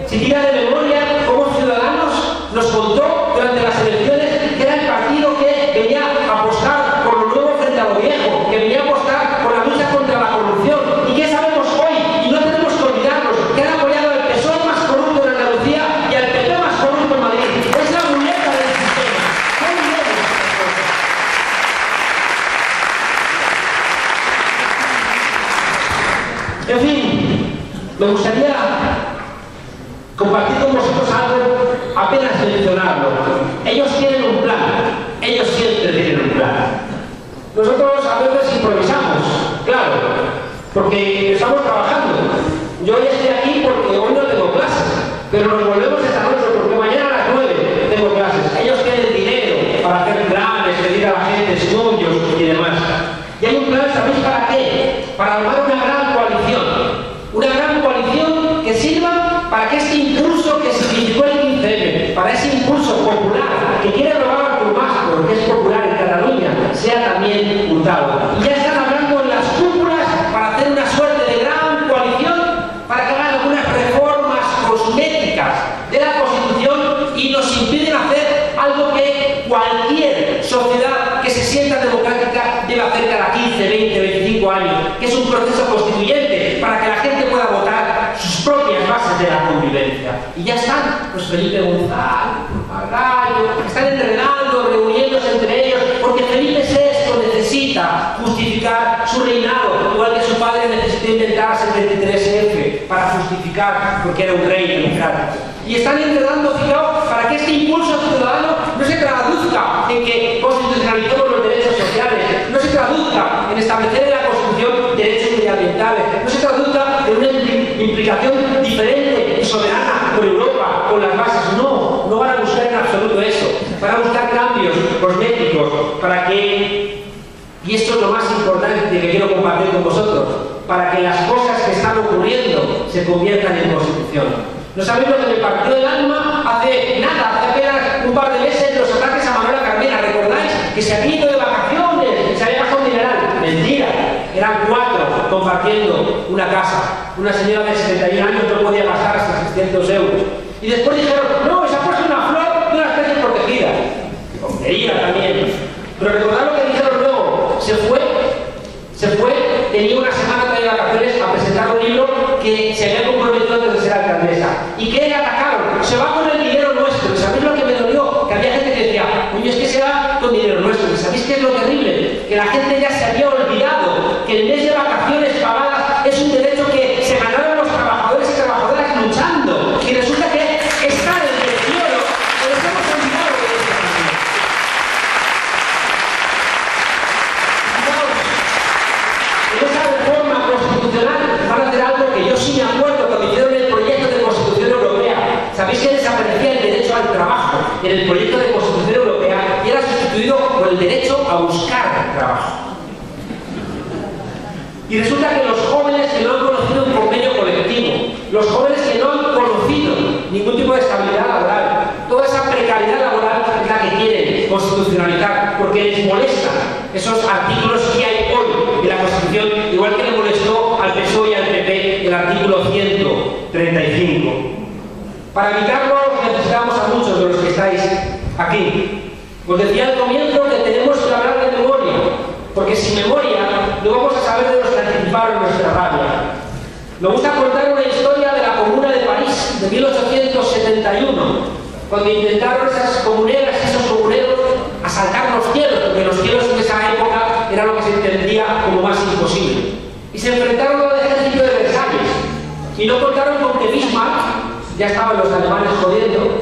si tira de memoria, cómo Ciudadanos nos contó durante las elecciones que era el partido que venía a apostar por Me gustaría compartir con vosotros algo apenas mencionarlo. Ellos tienen un plan, ellos siempre tienen un plan. Nosotros a veces improvisamos, claro, porque estamos trabajando. Yo hoy estoy aquí porque hoy no tengo clases, pero nos volvemos esta noche porque mañana a las 9 tengo clases. Ellos tienen dinero para hacer planes, pedir a la gente estudios y demás. Y hay un plan, ¿sabéis para qué? Para armar una gran coalición que sirva para que este impulso que significó el 15M, para ese impulso popular que quiere robar a Turbasco, que es popular en Cataluña, sea también hurtado. Y ya están hablando en las cúpulas para hacer una suerte de gran coalición para que hagan algunas reformas cosméticas de la Constitución y nos impiden hacer algo que cualquier sociedad que se sienta democrática debe hacer cada 15, 20, 25 años, que es un proceso constituyente para que la gente pueda votar sus propias bases de la convivencia. Y ya están los Felipe González, Argallo, están enredando, reuniéndose entre ellos, porque Felipe VI necesita justificar su reinado, igual que su padre necesitó inventarse el 23F para justificar porque era un rey democrático. Y están enredando, fijaos, para que este impulso ciudadano no se traduzca en que constitucionalicemos los derechos sociales, no se traduzca en establecer en la Constitución derechos medioambientales, no se traduzca en una implicación diferente y soberana con Europa, con las bases. No van a buscar en absoluto eso. Van a buscar cambios cosméticos para que, y esto es lo más importante que quiero compartir con vosotros, para que las cosas que están ocurriendo se conviertan en Constitución. ¿No sabéis lo que me partió el alma hace nada, hace apenas un par de meses, los ataques a Manuela Carmena? ¿Recordáis que se había ido de vacaciones, que se había gastado un dineral? Mentira, eran 4 compartiendo una casa. Una señora de 71 años no podía gastar hasta 600 euros. Y después dijeron, no, se ha puesto una flor de una especie protegida. Tontería también. Pero recordad lo que dijeron luego, se fue, tenía una semana de vacaciones a presentar un libro que se había comprometido antes de ser alcaldesa. ¿Y qué le atacaron? Se va con el dinero nuestro. ¿Y sabéis lo que me dolió? Que había gente que decía, oye, es que se va con dinero nuestro. ¿Y sabéis qué es lo terrible? Que la gente ya se había olvidado que el mes de vacaciones pagadas es un derecho que se ganaron los trabajadores y trabajadoras luchando. Y resulta que está en el cielo, pero nos hemos olvidado de eso. En esa reforma constitucional van a hacer algo que yo sí me acuerdo cuando hicieron el proyecto de Constitución Europea. ¿Sabéis que desaparecía el derecho al trabajo en el proyecto de Constitución Europea y era sustituido por el derecho a buscar trabajo? Y resulta que los jóvenes que no han conocido un convenio colectivo, los jóvenes que no han conocido ningún tipo de estabilidad laboral, toda esa precariedad laboral es la que quieren constitucionalizar, porque les molestan esos artículos que hay hoy en la Constitución, igual que le molestó al PSOE y al PP el artículo 135. Para evitarlo necesitamos a muchos de los que estáis aquí. Os decía al comienzo que tenemos que hablar de memoria, porque sin memoria no vamos a saber de los que anticiparon nuestra rabia. Me gusta contar una historia de la Comuna de París de 1871, cuando intentaron esas comuneras y esos comuneros asaltar los cielos, porque los cielos en esa época era lo que se entendía como más imposible. Y se enfrentaron al ejército de Versalles, y no contaron con que Bismarck, ya estaban los alemanes jodiendo,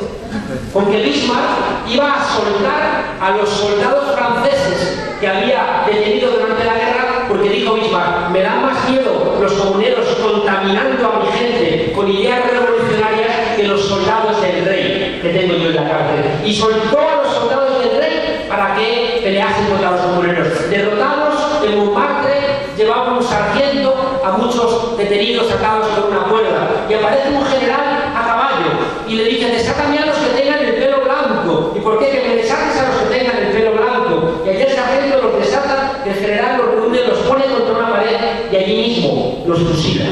con que Bismarck iba a soltar a los soldados franceses que había detenido durante la guerra, porque dijo Bismarck, me dan más miedo los comuneros contaminando a mi gente con ideas revolucionarias que los soldados del rey que tengo yo en la cárcel. Y soltó a los soldados del rey para que peleasen contra los comuneros. Derrotados en Montmartre, llevaban un sargento a muchos detenidos atados con una cuerda, y aparece un general a caballo y le dice, desátame a los que tengan el pelo blanco. ¿Y por qué? Que me desates a los que tengan el pelo blanco. Y allí el sargento los desata, el general los reúne, los pone contra una pared y allí mismo los fusila.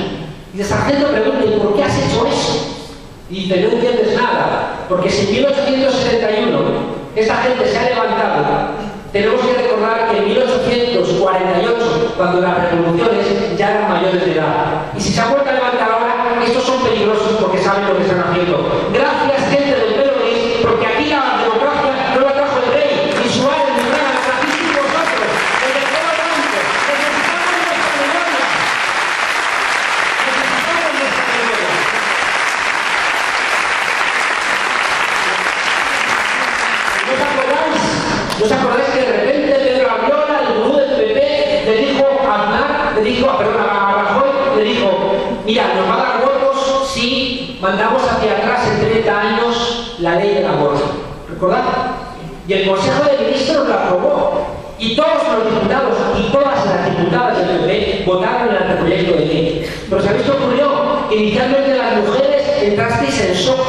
Y el sargento pregunta, ¿y por qué has hecho eso? Y dice, no entiendes nada, porque si en 1871 esta gente se ha levantado, tenemos que recordar que en 1848, cuando las revoluciones ya eran mayores de edad. Y si se han vuelto a levantar ahora, estos son peligrosos porque saben lo que están haciendo. Gracias, gente del pelo gris, porque aquí la democracia no la trajo el rey, ni Suárez, ni nada, la trajiste vosotros, el del pelo blanco. Necesitamos nuestra memoria. Necesitamos nuestra memoria. y el Consejo de Ministros la aprobó. Y todos los diputados y todas las diputadas del PP votaron el anteproyecto de ley. Pero ¿sabéis qué ocurrió? Que inicialmente las mujeres entrasteis en shock.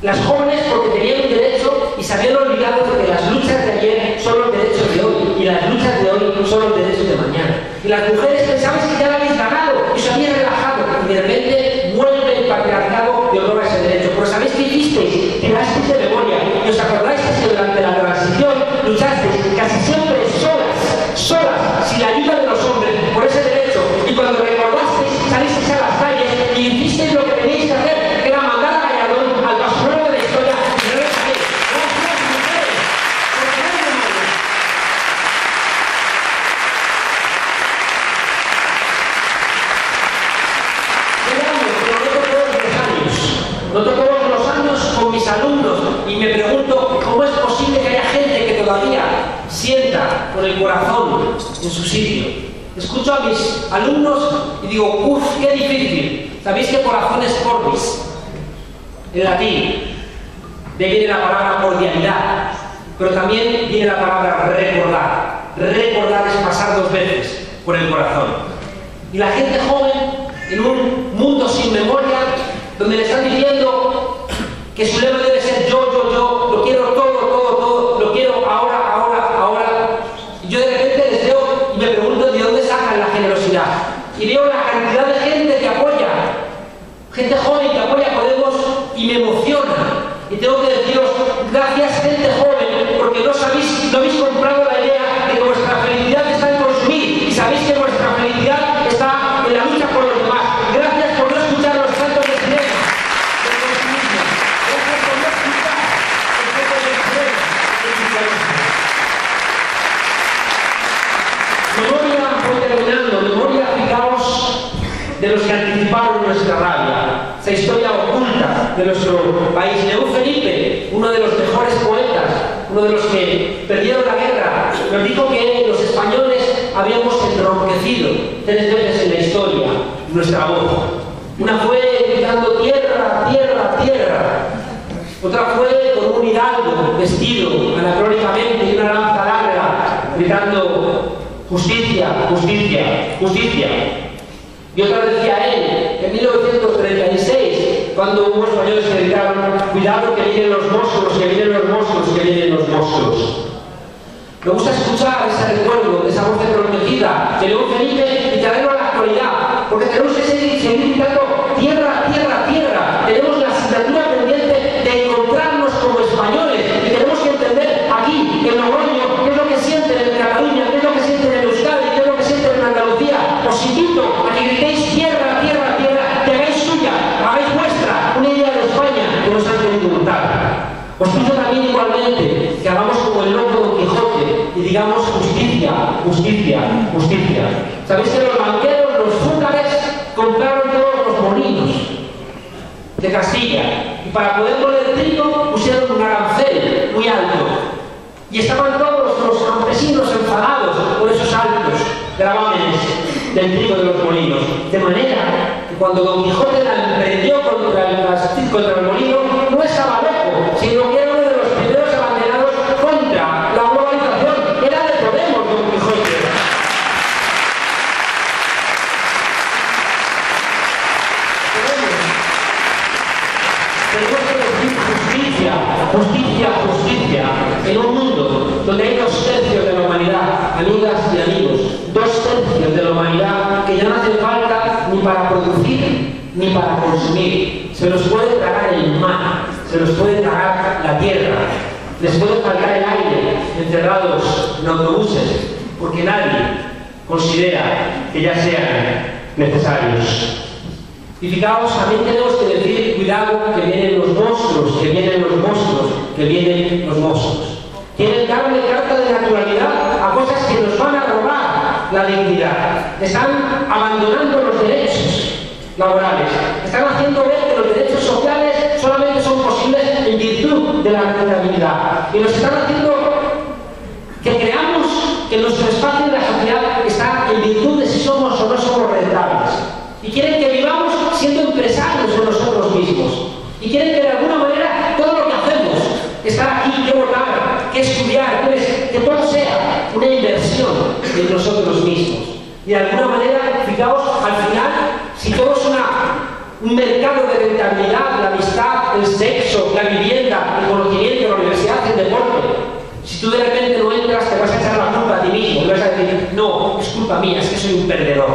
Las jóvenes porque tenían un derecho y se habían olvidado de que las luchas de ayer son los derechos de hoy y las luchas de hoy son los derechos de mañana. Y las mujeres pensabais que ya lo habéis ganado y os habéis relajado y de repente vuelve el patriarcado y otorga ese derecho. Pero ¿sabéis qué hicisteis? Tirasteis de memoria y os acordáis que durante la transición luchasteis casi siempre solas, sin la ayuda de los hombres, por ese derecho. Y cuando recordasteis, salisteis a las calles y hicisteis lo que teníais que hacer, que era mandar a Gallardón al basurero de la historia y no lo sabéis. Gracias, mujeres, por tener memoria. No todos los años con mis alumnos y me pregunto cómo es posible que haya gente que todavía sienta con el corazón en su sitio. Escucho a mis alumnos y digo, uff, qué difícil. ¿Sabéis que corazón es corpus? En latín. De ahí viene la palabra cordialidad, pero también viene la palabra recordar. Recordar es pasar dos veces por el corazón. Y la gente joven, en un mundo sin memoria, donde le están diciendo que su lema debe ser yo, lo quiero todo, lo quiero ahora. Y yo de repente les veo y me pregunto de dónde sacan la generosidad. Y veo la cantidad de gente que apoya, gente joven que apoya a Podemos y me emociona. Y tengo que deciros, gracias gente joven, porque no habéis comprado la idea de que vuestra felicidad está en consumir y sabéis que vuestra felicidad está en la lucha por los demás. Gracias por no escuchar los cantos de sirena. Gracias por no escuchar los cantos de sirena. Memoria, voy terminando, memoria, fijaos, de los que anticiparon nuestra rabia. Esa historia oculta de nuestro país. León Felipe, uno de los mejores poetas, uno de los que perdieron la guerra, nos dijo que los españoles habíamos enronquecido 3 veces en la historia nuestra voz. Una fue gritando tierra, tierra, tierra. Otra fue con un hidalgo vestido anacrónicamente y una lanza larga gritando justicia, justicia, justicia. Y otra decía él, en 1936, cuando hubo españoles que gritaron, cuidado que vienen los monstruos, que vienen los monstruos, que vienen los monstruos. Me gusta escuchar ese recuerdo, esa voz enronquecida de León Felipe y traerlo a la actualidad, porque tenemos que seguir gritando tierra, tierra, tierra. Tenemos la asignatura pendiente de encontrarnos como españoles y tenemos que entender aquí, en Logroño, qué es lo que sienten en Cataluña, qué es lo que sienten en Euskadi, qué es lo que sienten en Andalucía. Os invito a que gritéis tierra, tierra, tierra, que hagáis suya, hagáis vuestra una idea de España que nos han querido montar. Os pido también igualmente que hagamos como el loco Don Quijote y digamos justicia, justicia, justicia. ¿Sabéis que los banqueros, los fúcares, compraron todos los molinos de Castilla y para poder moler trigo pusieron un arancel muy alto y estaban todos los campesinos enfadados por esos altos gravámenes del trigo de los molinos, de manera que cuando Don Quijote la emprendió contra el molino no estaba loco, sino que era uno de los primeros abanderados contra la globalización. Era de Podemos Don Quijote. Tenemos que decir justicia, justicia, justicia en un mundo donde hay 2/3 de la humanidad, amigas y amigos, 2/3 de la humanidad que ya no hace falta ni para producir ni para consumir. Se los puede tragar el mar, se los puede tragar la tierra, les puede faltar el aire encerrados en autobuses, porque nadie considera que ya sean necesarios. Y fijaos, también tenemos que decir, cuidado, que vienen los monstruos, que vienen los monstruos, que vienen los monstruos. Quieren darle carta de naturalidad a cosas que nos van a robar la dignidad. Están abandonando los derechos laborales. Están haciendo ver que los derechos sociales solamente son posibles en virtud de la rentabilidad. Y nos están haciendo que creamos que nuestro espacio en la sociedad está en virtud de si somos o no somos rentables. Y quieren que vivamos siendo empresarios de nosotros mismos. Y quieren que de alguna manera todo lo que hacemos, estar aquí, que votar, que que estudiar, que todo sea una inversión en nosotros mismos. Y de alguna manera, fijaos, al final, si todo es un mercado de rentabilidad, la amistad, el sexo, la vivienda, el conocimiento, la universidad, el deporte, si tú de repente no entras, te vas a echar la culpa a ti mismo, te vas a decir, no, es culpa mía, es que soy un perdedor.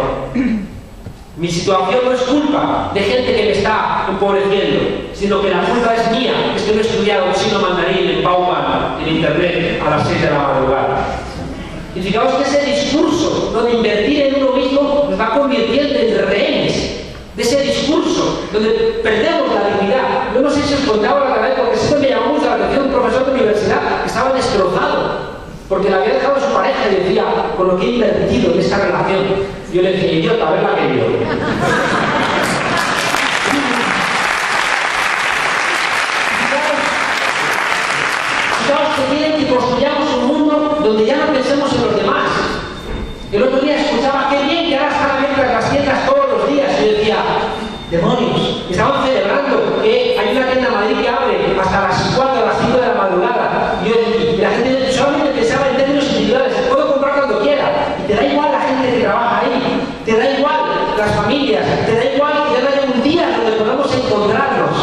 Mi situación no es culpa de gente que me está empobreciendo, sino que la culpa es mía, es que no he estudiado chino mandarín en Bauman, en internet, a las 6 de la madrugada. Y fijaos que ese discurso, donde invertir en uno mismo, nos va convirtiendo en rehenes de ese discurso, donde perdemos la dignidad. Yo no sé si os contaba la otra vez, porque siempre me llamó mucho la atención un profesor de universidad que estaba destrozado, porque le había dejado a su pareja y decía, con lo que he invertido en esta relación. Yo le decía, idiota, haberla querido. Fijaos que quieren que construyamos un mundo donde ya no pensemos en los demás. El otro día escuchaba, qué bien que ahora están abiertas las tiendas todos los días. Y yo decía, demonios, estaban celebrando que hay una tienda en Madrid que abre hasta las 4 o las 5 de la madrugada. Y la gente solamente pensaba en términos individuales, puedo comprar cuando quiera. Y te da igual la gente que trabaja ahí, te da igual las familias, te da igual que ya no haya un día donde podamos encontrarnos.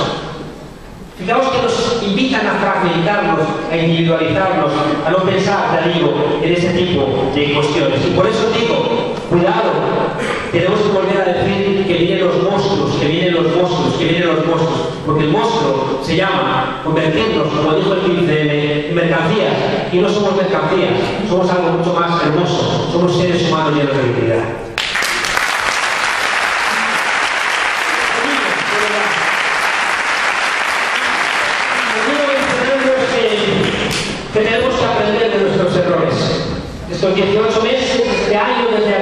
Fijaos que nos invitan a fragmentarnos, a individualizarnos, a no pensar, ya digo, en ese tipo de cuestiones. Y por eso digo, cuidado, tenemos que volver a decir que vienen los monstruos, que vienen los monstruos, que vienen los monstruos, porque el monstruo se llama convertirnos, como dijo el 15M, en mercancías, y no somos mercancías, somos algo mucho más hermoso, somos seres humanos llenos de dignidad. Que tenemos que aprender de nuestros errores. Estos 18 meses, este año, desde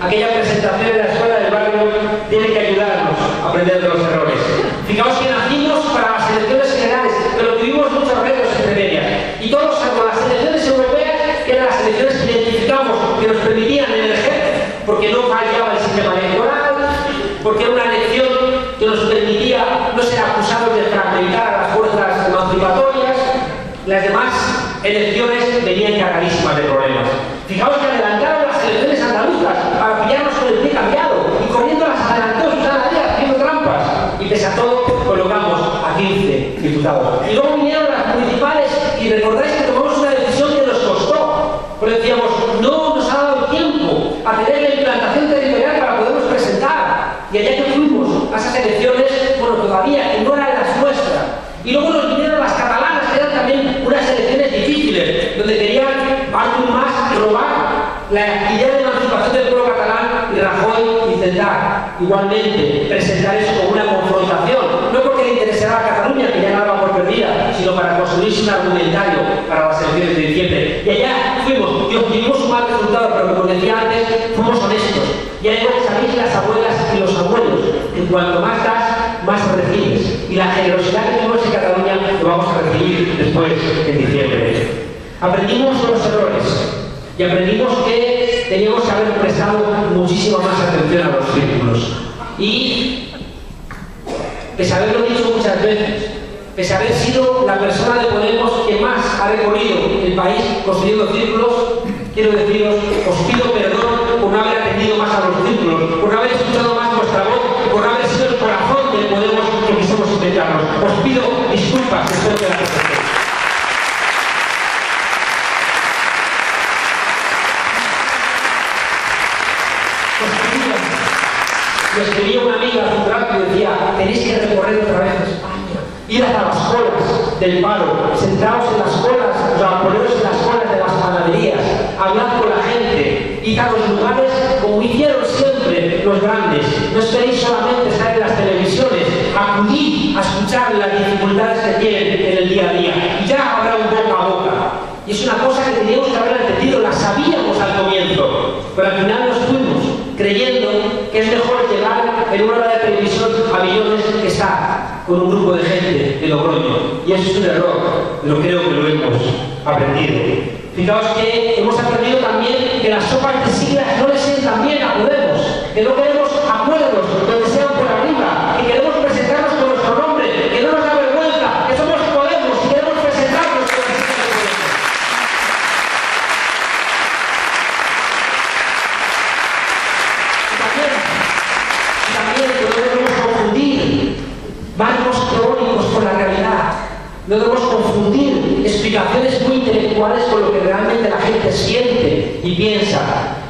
aquella presentación de la escuela del barrio, tiene que ayudarnos a aprender de los errores. Fijaos que nacimos para las elecciones generales, pero tuvimos muchos retos entre medias. Y todos, salvo las elecciones europeas, que eran las elecciones que identificamos, que nos permitían elegir, porque no fallaba el sistema electoral, porque era una elección que nos permitía no ser acusados de fragmentar a las fuerzas emancipatorias. Las demás elecciones venían cargadísimas de problemas. Fijaos que adelantaron las elecciones andaluzas para pillarnos con el pie cambiado y corriendo las adelantó Susana Díaz haciendo trampas. Y pese a todo, colocamos a 15 diputados. Y luego vinieron las municipales y recordáis que tomamos una decisión que nos costó. Porque decíamos, no nos ha dado tiempo a tener la implantación territorial para podernos presentar. Y allá que fuimos a esas elecciones, bueno, todavía, que no eran las nuestras. Y luego nos vinieron las catalanas, que eran también unas elecciones difíciles, donde querían Artur Mas robar la idea de emancipación del pueblo catalán y Rajoy intentar igualmente presentar eso como una confrontación, no porque le interesara a Cataluña, que ya no daba por perdida, sino para construirse un argumentario para las elecciones de diciembre. Y allá fuimos, y obtuvimos un mal resultado, pero como decía antes, fuimos honestos. Y ahí sabéis las abuelas y los abuelos, que cuanto más das, más recibes. Y la generosidad que tenemos en Cataluña lo vamos a recibir después en diciembre. Aprendimos de los errores y aprendimos que teníamos que haber prestado muchísima más atención a los círculos. Y pese a haberlo dicho muchas veces, pese a haber sido la persona de Podemos que más ha recorrido el país construyendo círculos, quiero deciros, os pido perdón por no haber atendido más a los círculos, por no haber escuchado más vuestra voz, por no haber sido el corazón de Podemos que quisimos intentarnos. Os pido disculpas después de la presentación. Me escribía una amiga hace un rato y decía, tenéis que recorrer otra vez España, ir a las colas del paro, sentaos en las colas, o sea, poneros en las colas de las panaderías, hablad con la gente, ir a los lugares como hicieron siempre los grandes. No esperéis solamente estar en las televisiones, acudid a escuchar las dificultades que tienen en el día a día. Y ya habrá un boca a boca. Y es una cosa que teníamos que haber entendido, la sabíamos al comienzo, pero al final nos fuimos creyendo que es mejor llegar en una hora de televisión a millones que estar con un grupo de gente de Logroño. Y eso es un error, pero creo que lo hemos aprendido. Fijaos que hemos aprendido también que las sopas de siglas no le sientan bien a Podemos, que no queremos acuerdos donde sean por arriba, que queremos presentarnos con nuestro nombre, que no nos da vergüenza, que somos Podemos y queremos presentarnos con nuestro nombre. No debemos confundir explicaciones muy intelectuales con lo que realmente la gente siente y piensa.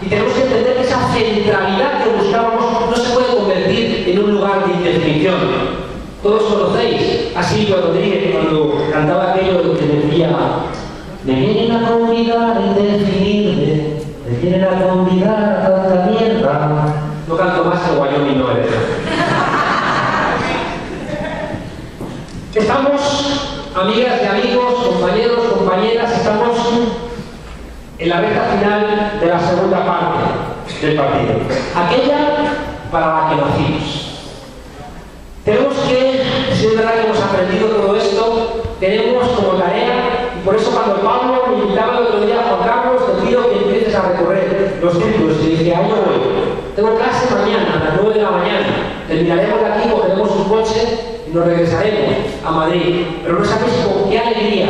Y tenemos que entender que esa centralidad que buscábamos no se puede convertir en un lugar de indefinición. Todos conocéis a Silvio Rodríguez cuando cantaba aquello que decía: me vienen a convidar a indefinirme, me vienen a convidar a tanta mierda. No canto más que Wyoming no eres. Estamos, amigas y amigos, compañeros, compañeras, estamos en la recta final de la segunda parte del partido. Aquella para la que nacimos. Tenemos que, si es verdad que hemos aprendido todo esto, tenemos como tarea, y por eso cuando Pablo me invitaba el otro día, Juan Carlos, te pido que empieces a recorrer los círculos, y dije, ahí yo voy. Tengo clase mañana, a las 9 de la mañana. Terminaremos de aquí, cogeremos un coche y nos regresaremos a Madrid. Pero no sabéis con qué alegría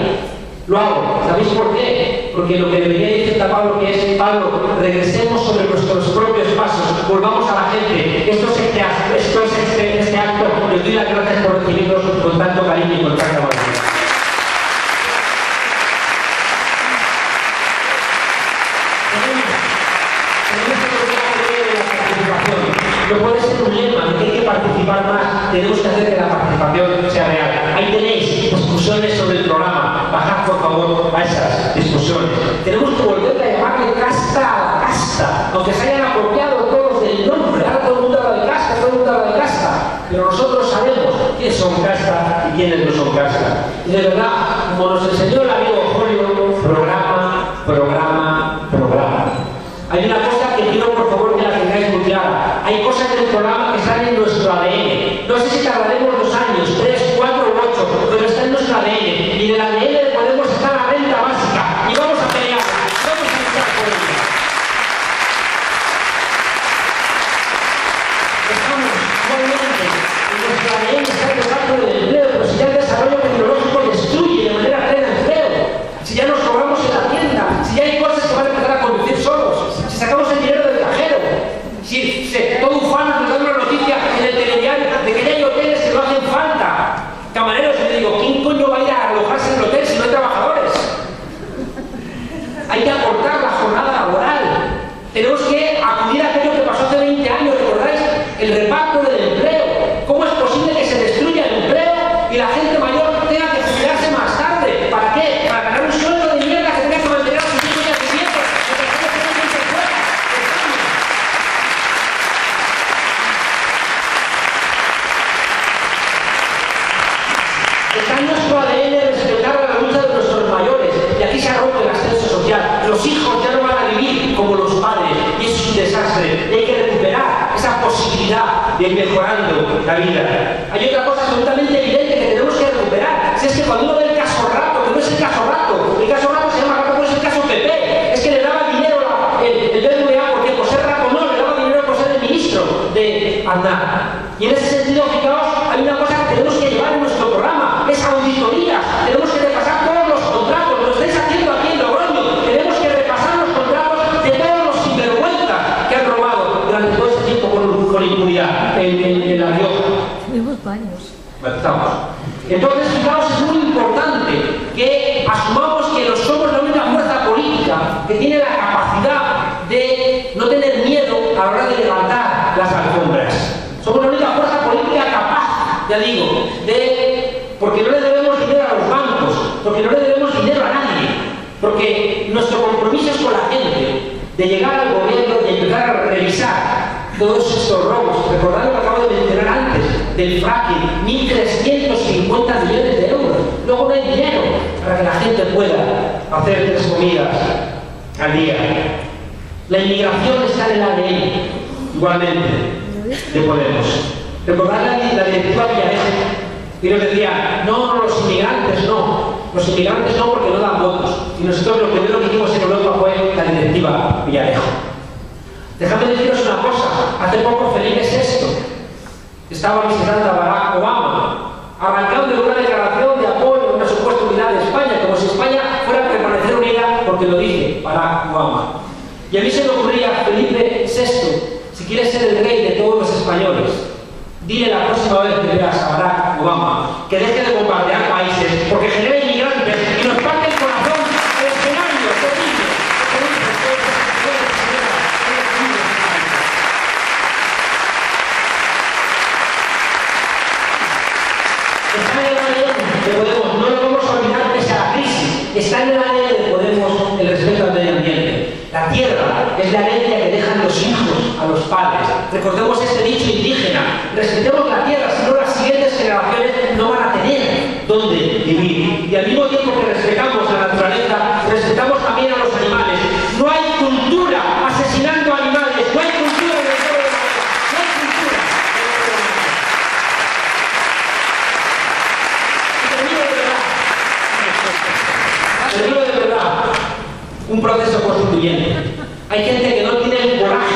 lo hago. ¿Sabéis por qué? Porque lo que debería decir a Pablo, que es: Pablo, regresemos sobre nuestros propios pasos, volvamos a la gente. Esto es este acto. Les doy las gracias por recibirnos con tanto cariño y con tanta amabilidad. No puede ser un lema de que hay que participar más, tenemos que hacer que la participación sea real. Ahí tenéis discusiones sobre el programa, bajad por favor a esas discusiones. Tenemos que volver a llamarle casta a la casta, aunque se hayan apropiado todos del nombre. Ahora todo el mundo habla de casta, todo el mundo habla de casta, pero nosotros sabemos quiénes son casta y quiénes no son casta. Y de verdad, como nos enseñó el amigo Julio, programa, programa, programa. Hay una cosa que quiero por favor que la tengáis muy clara. Hay cosas del programa que están en nuestro ADN. No sé si tardaremos 2 años, 3, 4 o 8, pero está en nuestro ADN. Y del ADN podemos estar a la renta básica. Y vamos a pelear. Vamos a luchar por ella. Estamos, obviamente, en nuestro ADN está el reparto del empleo, pero si ya el desarrollo tecnológico destruye de manera plena el empleo, si ya nos cobramos en la tienda, si ya hay cosas que van a empezar a conducir solos, si sacamos el dinero del cajero, si todo ufano nos da una noticia en el telediario de que ya hay hoteles que no hacen falta. Camareros, le digo, ¿quién coño va a ir a alojarse en el hotel si no hay trabajadores? Hay que acortar la jornada laboral. Tenemos que acudir a aquello que pasó hace 20 años, ¿recordáis? El reparto del empleo. ¿Cómo es posible que se destruya el empleo y la gente mayor tenga que jubilarse más tarde? ¿Para qué? Para ganar un sueldo de mierda que tenga que mantener a sus hijos y a sus nietos. Está en nuestro ADN respetar la lucha de nuestros mayores, y aquí se rompe el ascenso social. Los hijos ya no van a vivir como los padres, y eso es un desastre. Y hay que recuperar esa posibilidad de ir mejorando la vida. Hay otra cosa absolutamente evidente que tenemos que recuperar. Si es que cuando uno ve el caso Rato, que no es el caso Rato, el caso Rato se llama Rato, no es el caso PP, es que le daba dinero el BBVA, porque por ser Rato no, le daba dinero por ser el ministro de Aznar. Y en ese sentido, fijaos, hay una cosa que tenemos que llevar en nuestro programa, es auditorías. Tenemos que repasar todos los contratos, lo estáis haciendo aquí en Logroño. Tenemos que repasar los contratos de todos los sinvergüenzas que han robado durante todo ese tiempo con impunidad en La Rioja. Tenemos baños. Estamos. Entonces, fijaos, es muy importante que asumamos que no somos la única fuerza política que tiene la capacidad de no tener miedo a la hora de levantar las alfombras. Somos la única fuerza política capaz, ya digo, porque no le debemos dinero a los bancos, porque no le debemos dinero a nadie, porque nuestro compromiso es con la gente, de llegar al gobierno y empezar a revisar todos estos robos. Recordad lo que acabo de mencionar antes, del fracking, 1.350 millones de euros. Luego no hay dinero para que la gente pueda hacer 3 comidas al día. La inmigración está en el ADN, igualmente, de Podemos. Recordad la directiva Villarejo, y nos decía, no, los inmigrantes no. Los inmigrantes no, porque no dan votos. Y nosotros lo primero que hicimos en Europa fue la directiva Villarejo. Dejadme deciros una cosa, hace poco Felipe VI estaba visitando a Barack Obama, arrancando de una declaración de apoyo a una supuesta unidad de España, como si España fuera a permanecer unida porque lo dice Barack Obama. Y a mí se me ocurría, Felipe VI, si quieres ser el rey de todos los españoles, dile la próxima vez que veas a Barack Obama que deje de bombardear países países, porque genera inmigrantes y nos parte el corazón el escenario terrible. Está en el ADN de Podemos, no lo vamos a olvidar pese a la crisis. Está en el ADN de Podemos el respeto al medio ambiente. La tierra es la herencia que dejan los hijos a los padres. Recordemos este dicho indígena. Respetemos la tierra, si no las siguientes generaciones no van a tener dónde vivir. Y al mismo tiempo que respetamos la naturaleza, respetamos también a los animales. No hay cultura asesinando animales, no hay cultura en el pueblo de la no hay cultura en el pueblo de la y termino de verdad. Un proceso constituyente. Hay gente que no tiene el coraje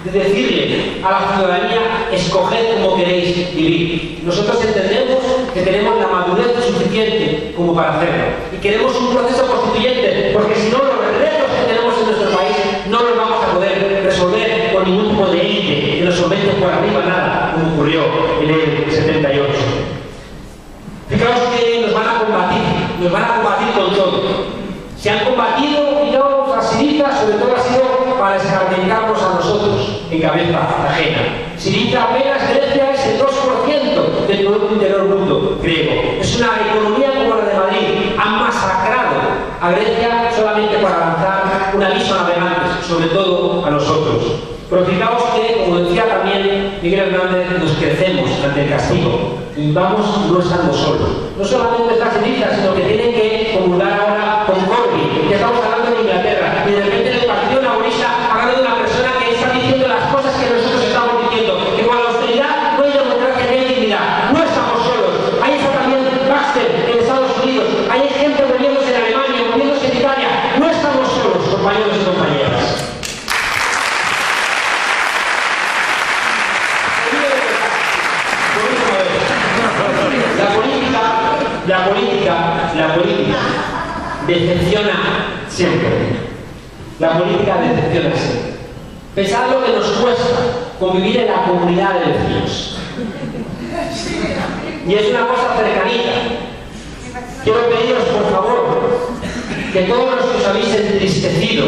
de decirle a la ciudadanía: escoged cómo queréis vivir. Nosotros entendemos que tenemos la madurez suficiente como para hacerlo. Y queremos un proceso constituyente, porque si no, los retos que tenemos en nuestro país no los vamos a poder resolver con ningún tipo de élite que nos someto por arriba nada, como ocurrió en el 78. Fijaos que nos van a combatir con todo. Se han combatido, fijaos, las Syriza, sobre todo ha sido para escarmentarnos a nosotros en cabeza ajena. Syriza apenas Grecia es el 2% del Producto Interior Bruto griego. Es una economía como la de Madrid. Han masacrado a Grecia solamente para lanzar un aviso a navegantes, sobre todo a nosotros. Pero fijaos que, como decía también Miguel Hernández, nos crecemos ante el castigo y vamos no estando solos. No solamente está Syriza, sino que tienen que comulgar ahora con Corbyn, que estamos hablando de Inglaterra, y de repente el Partido Laborista ha ganado una persona que está diciendo las cosas que nosotros estamos diciendo, que con la austeridad no hay democracia ni hay dignidad. No estamos solos. Ahí está también Baxter en Estados Unidos, ahí hay gente moviéndose en Alemania, moviéndose en Italia. No estamos solos, compañeros y compañeras. La política decepciona siempre. La política decepciona siempre. Pensad lo que nos cuesta convivir en la comunidad de vecinos. Y es una cosa cercanita. Quiero pediros, por favor, que todos los que os habéis entristecido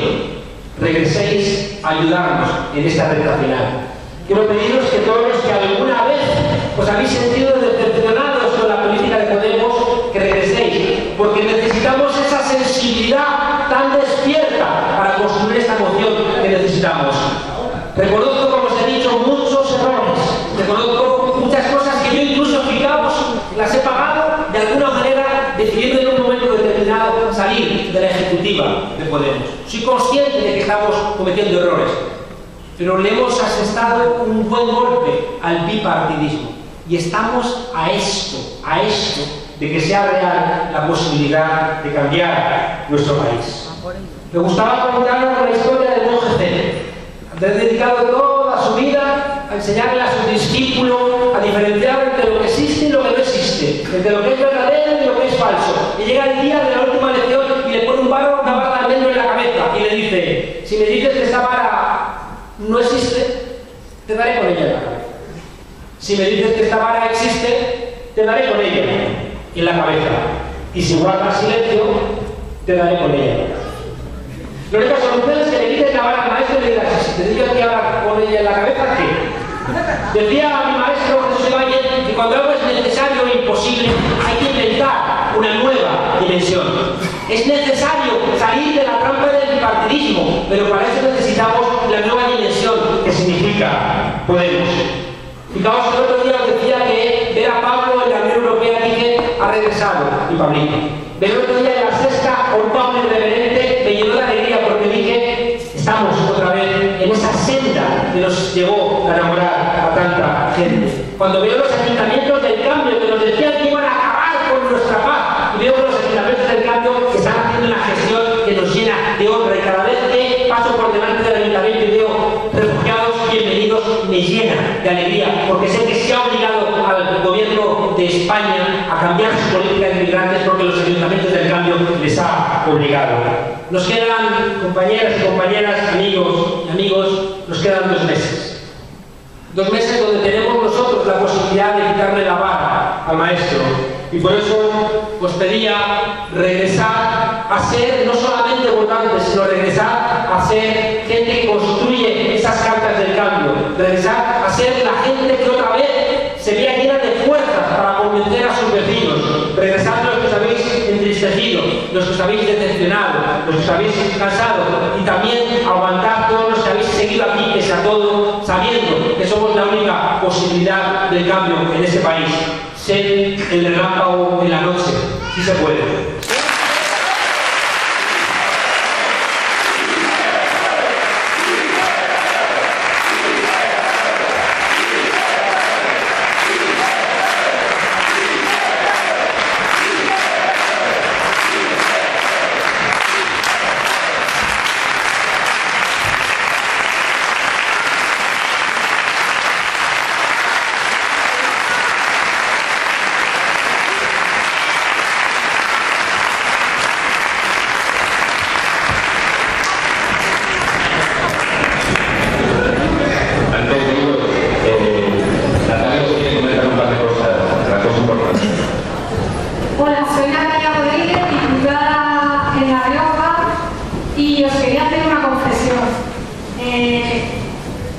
regreséis a ayudarnos en esta recta final. Quiero pediros que todos los que alguna vez os habéis sentido decepcionados con la política de Podemos, que regreséis, porque necesitamos esa sensibilidad tan despierta para construir esta moción que necesitamos. Reconozco, como os he dicho, muchos errores, reconozco muchas cosas que yo incluso, fijaos, las he pagado de alguna manera, decidiendo en un momento determinado salir de la ejecutiva de Podemos. Soy consciente de que estamos cometiendo errores, pero le hemos asestado un buen golpe al bipartidismo. Y estamos a esto de que sea real la posibilidad de cambiar nuestro país. Me gustaba contaros la historia del monje Zen. Ha dedicado toda su vida a enseñarle a sus discípulos a diferenciar entre lo que existe y lo que no existe, entre lo que es verdadero y lo que es falso. Y llega el día de la última lección y le pone una barra de almendro en la cabeza y le dice: si me dices que esta vara no existe, te daré con ella en la cabeza. Si me dices que esta vara existe, te daré con ella en la cabeza. Y si guardas silencio, te daré con ella en la cabeza. La única solución es que le quites la vara al maestro y le digas: si te digo que ahora con ella en la cabeza, ¿qué? Decía mi maestro Jesús Ibáñez que cuando algo es necesario e imposible, hay que inventar una nueva dimensión. Es necesario salir de la trampa del bipartidismo, pero para eso necesitamos la nueva dimensión que significa Podemos. Fijaos que el otro día os decía que ver a Pablo en la Unión Europea, dije, ha regresado, y Pablito. Ver el otro día en la Sexta a un Pablo irreverente me llenó de alegría, porque dije: estamos otra vez en esa senda que nos llevó a enamorar a tanta gente. Cuando veo los ayuntamientos del cambio que nos decían que iban a acabar con nuestra paz, y veo los ayuntamientos del cambio que están haciendo una gestión que nos llena de honra, y cada vez que paso por delante del ayuntamiento y veo refugiados bienvenidos, me llena de alegría, porque sé que se ha obligado al gobierno de España a cambiar su política de inmigrantes, porque los ayuntamientos del cambio les ha obligado. Nos quedan, compañeras y compañeras, amigos y amigos, nos quedan 2 meses. 2 meses donde tenemos nosotros la posibilidad de quitarle la vara al maestro Y por eso os pedía regresar a ser no solamente votantes, sino regresar a ser gente que construye esas cartas del cambio, regresar a ser la gente que otra vez se vea llena de fuerzas para convencer a sus vecinos, regresar los que os habéis entristecido, los que os habéis decepcionado, los que os habéis cansado, y también aguantar todos los que habéis seguido aquí, pese a todo, sabiendo que somos la única posibilidad del cambio en este país. Ser el relámpago en la noche, si se puede.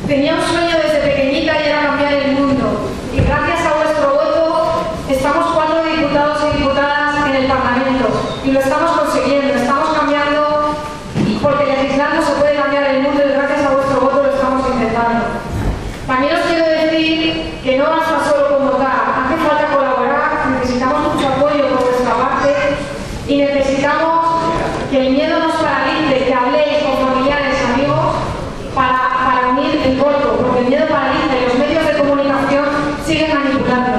Tenía un sueño desde pequeñita y era cambiar el mundo. Y gracias a vuestro voto estamos 4 diputados y diputadas en el Parlamento. Y lo estamos consiguiendo, estamos cambiando, porque legislando se puede cambiar el mundo y gracias a vuestro voto lo estamos intentando. También os quiero decir que no basta solo con votar, hace falta colaborar, necesitamos mucho apoyo por vuestra parte y necesitamos que el miedo nos paralice, que habléis con familiares, amigos, para unir el voto, porque el miedo paraliza y los medios de comunicación siguen manipulando.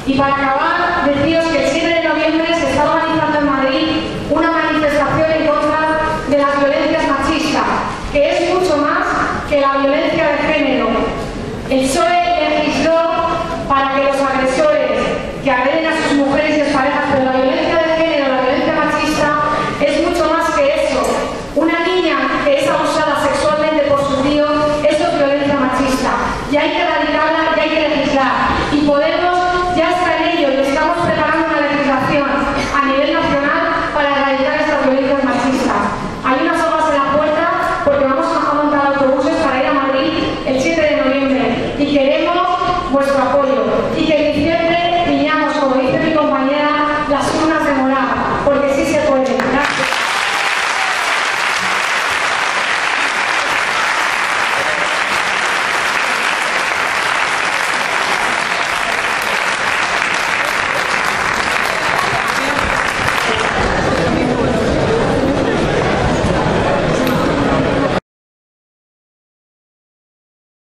Y para acabar, deciros que el 7 de noviembre se está organizando en Madrid una manifestación en contra de las violencias machistas, que es mucho más que la violencia de género. El PSOE legisló para que los agresores que agreden a sus mujeres y sus parejas, pero la violencia de género, la violencia machista, es mucho más que eso. Una niña que es abusada sexualmente por su tío, eso es violencia machista. Y hay que erradicarla y hay que legislar. Y podemos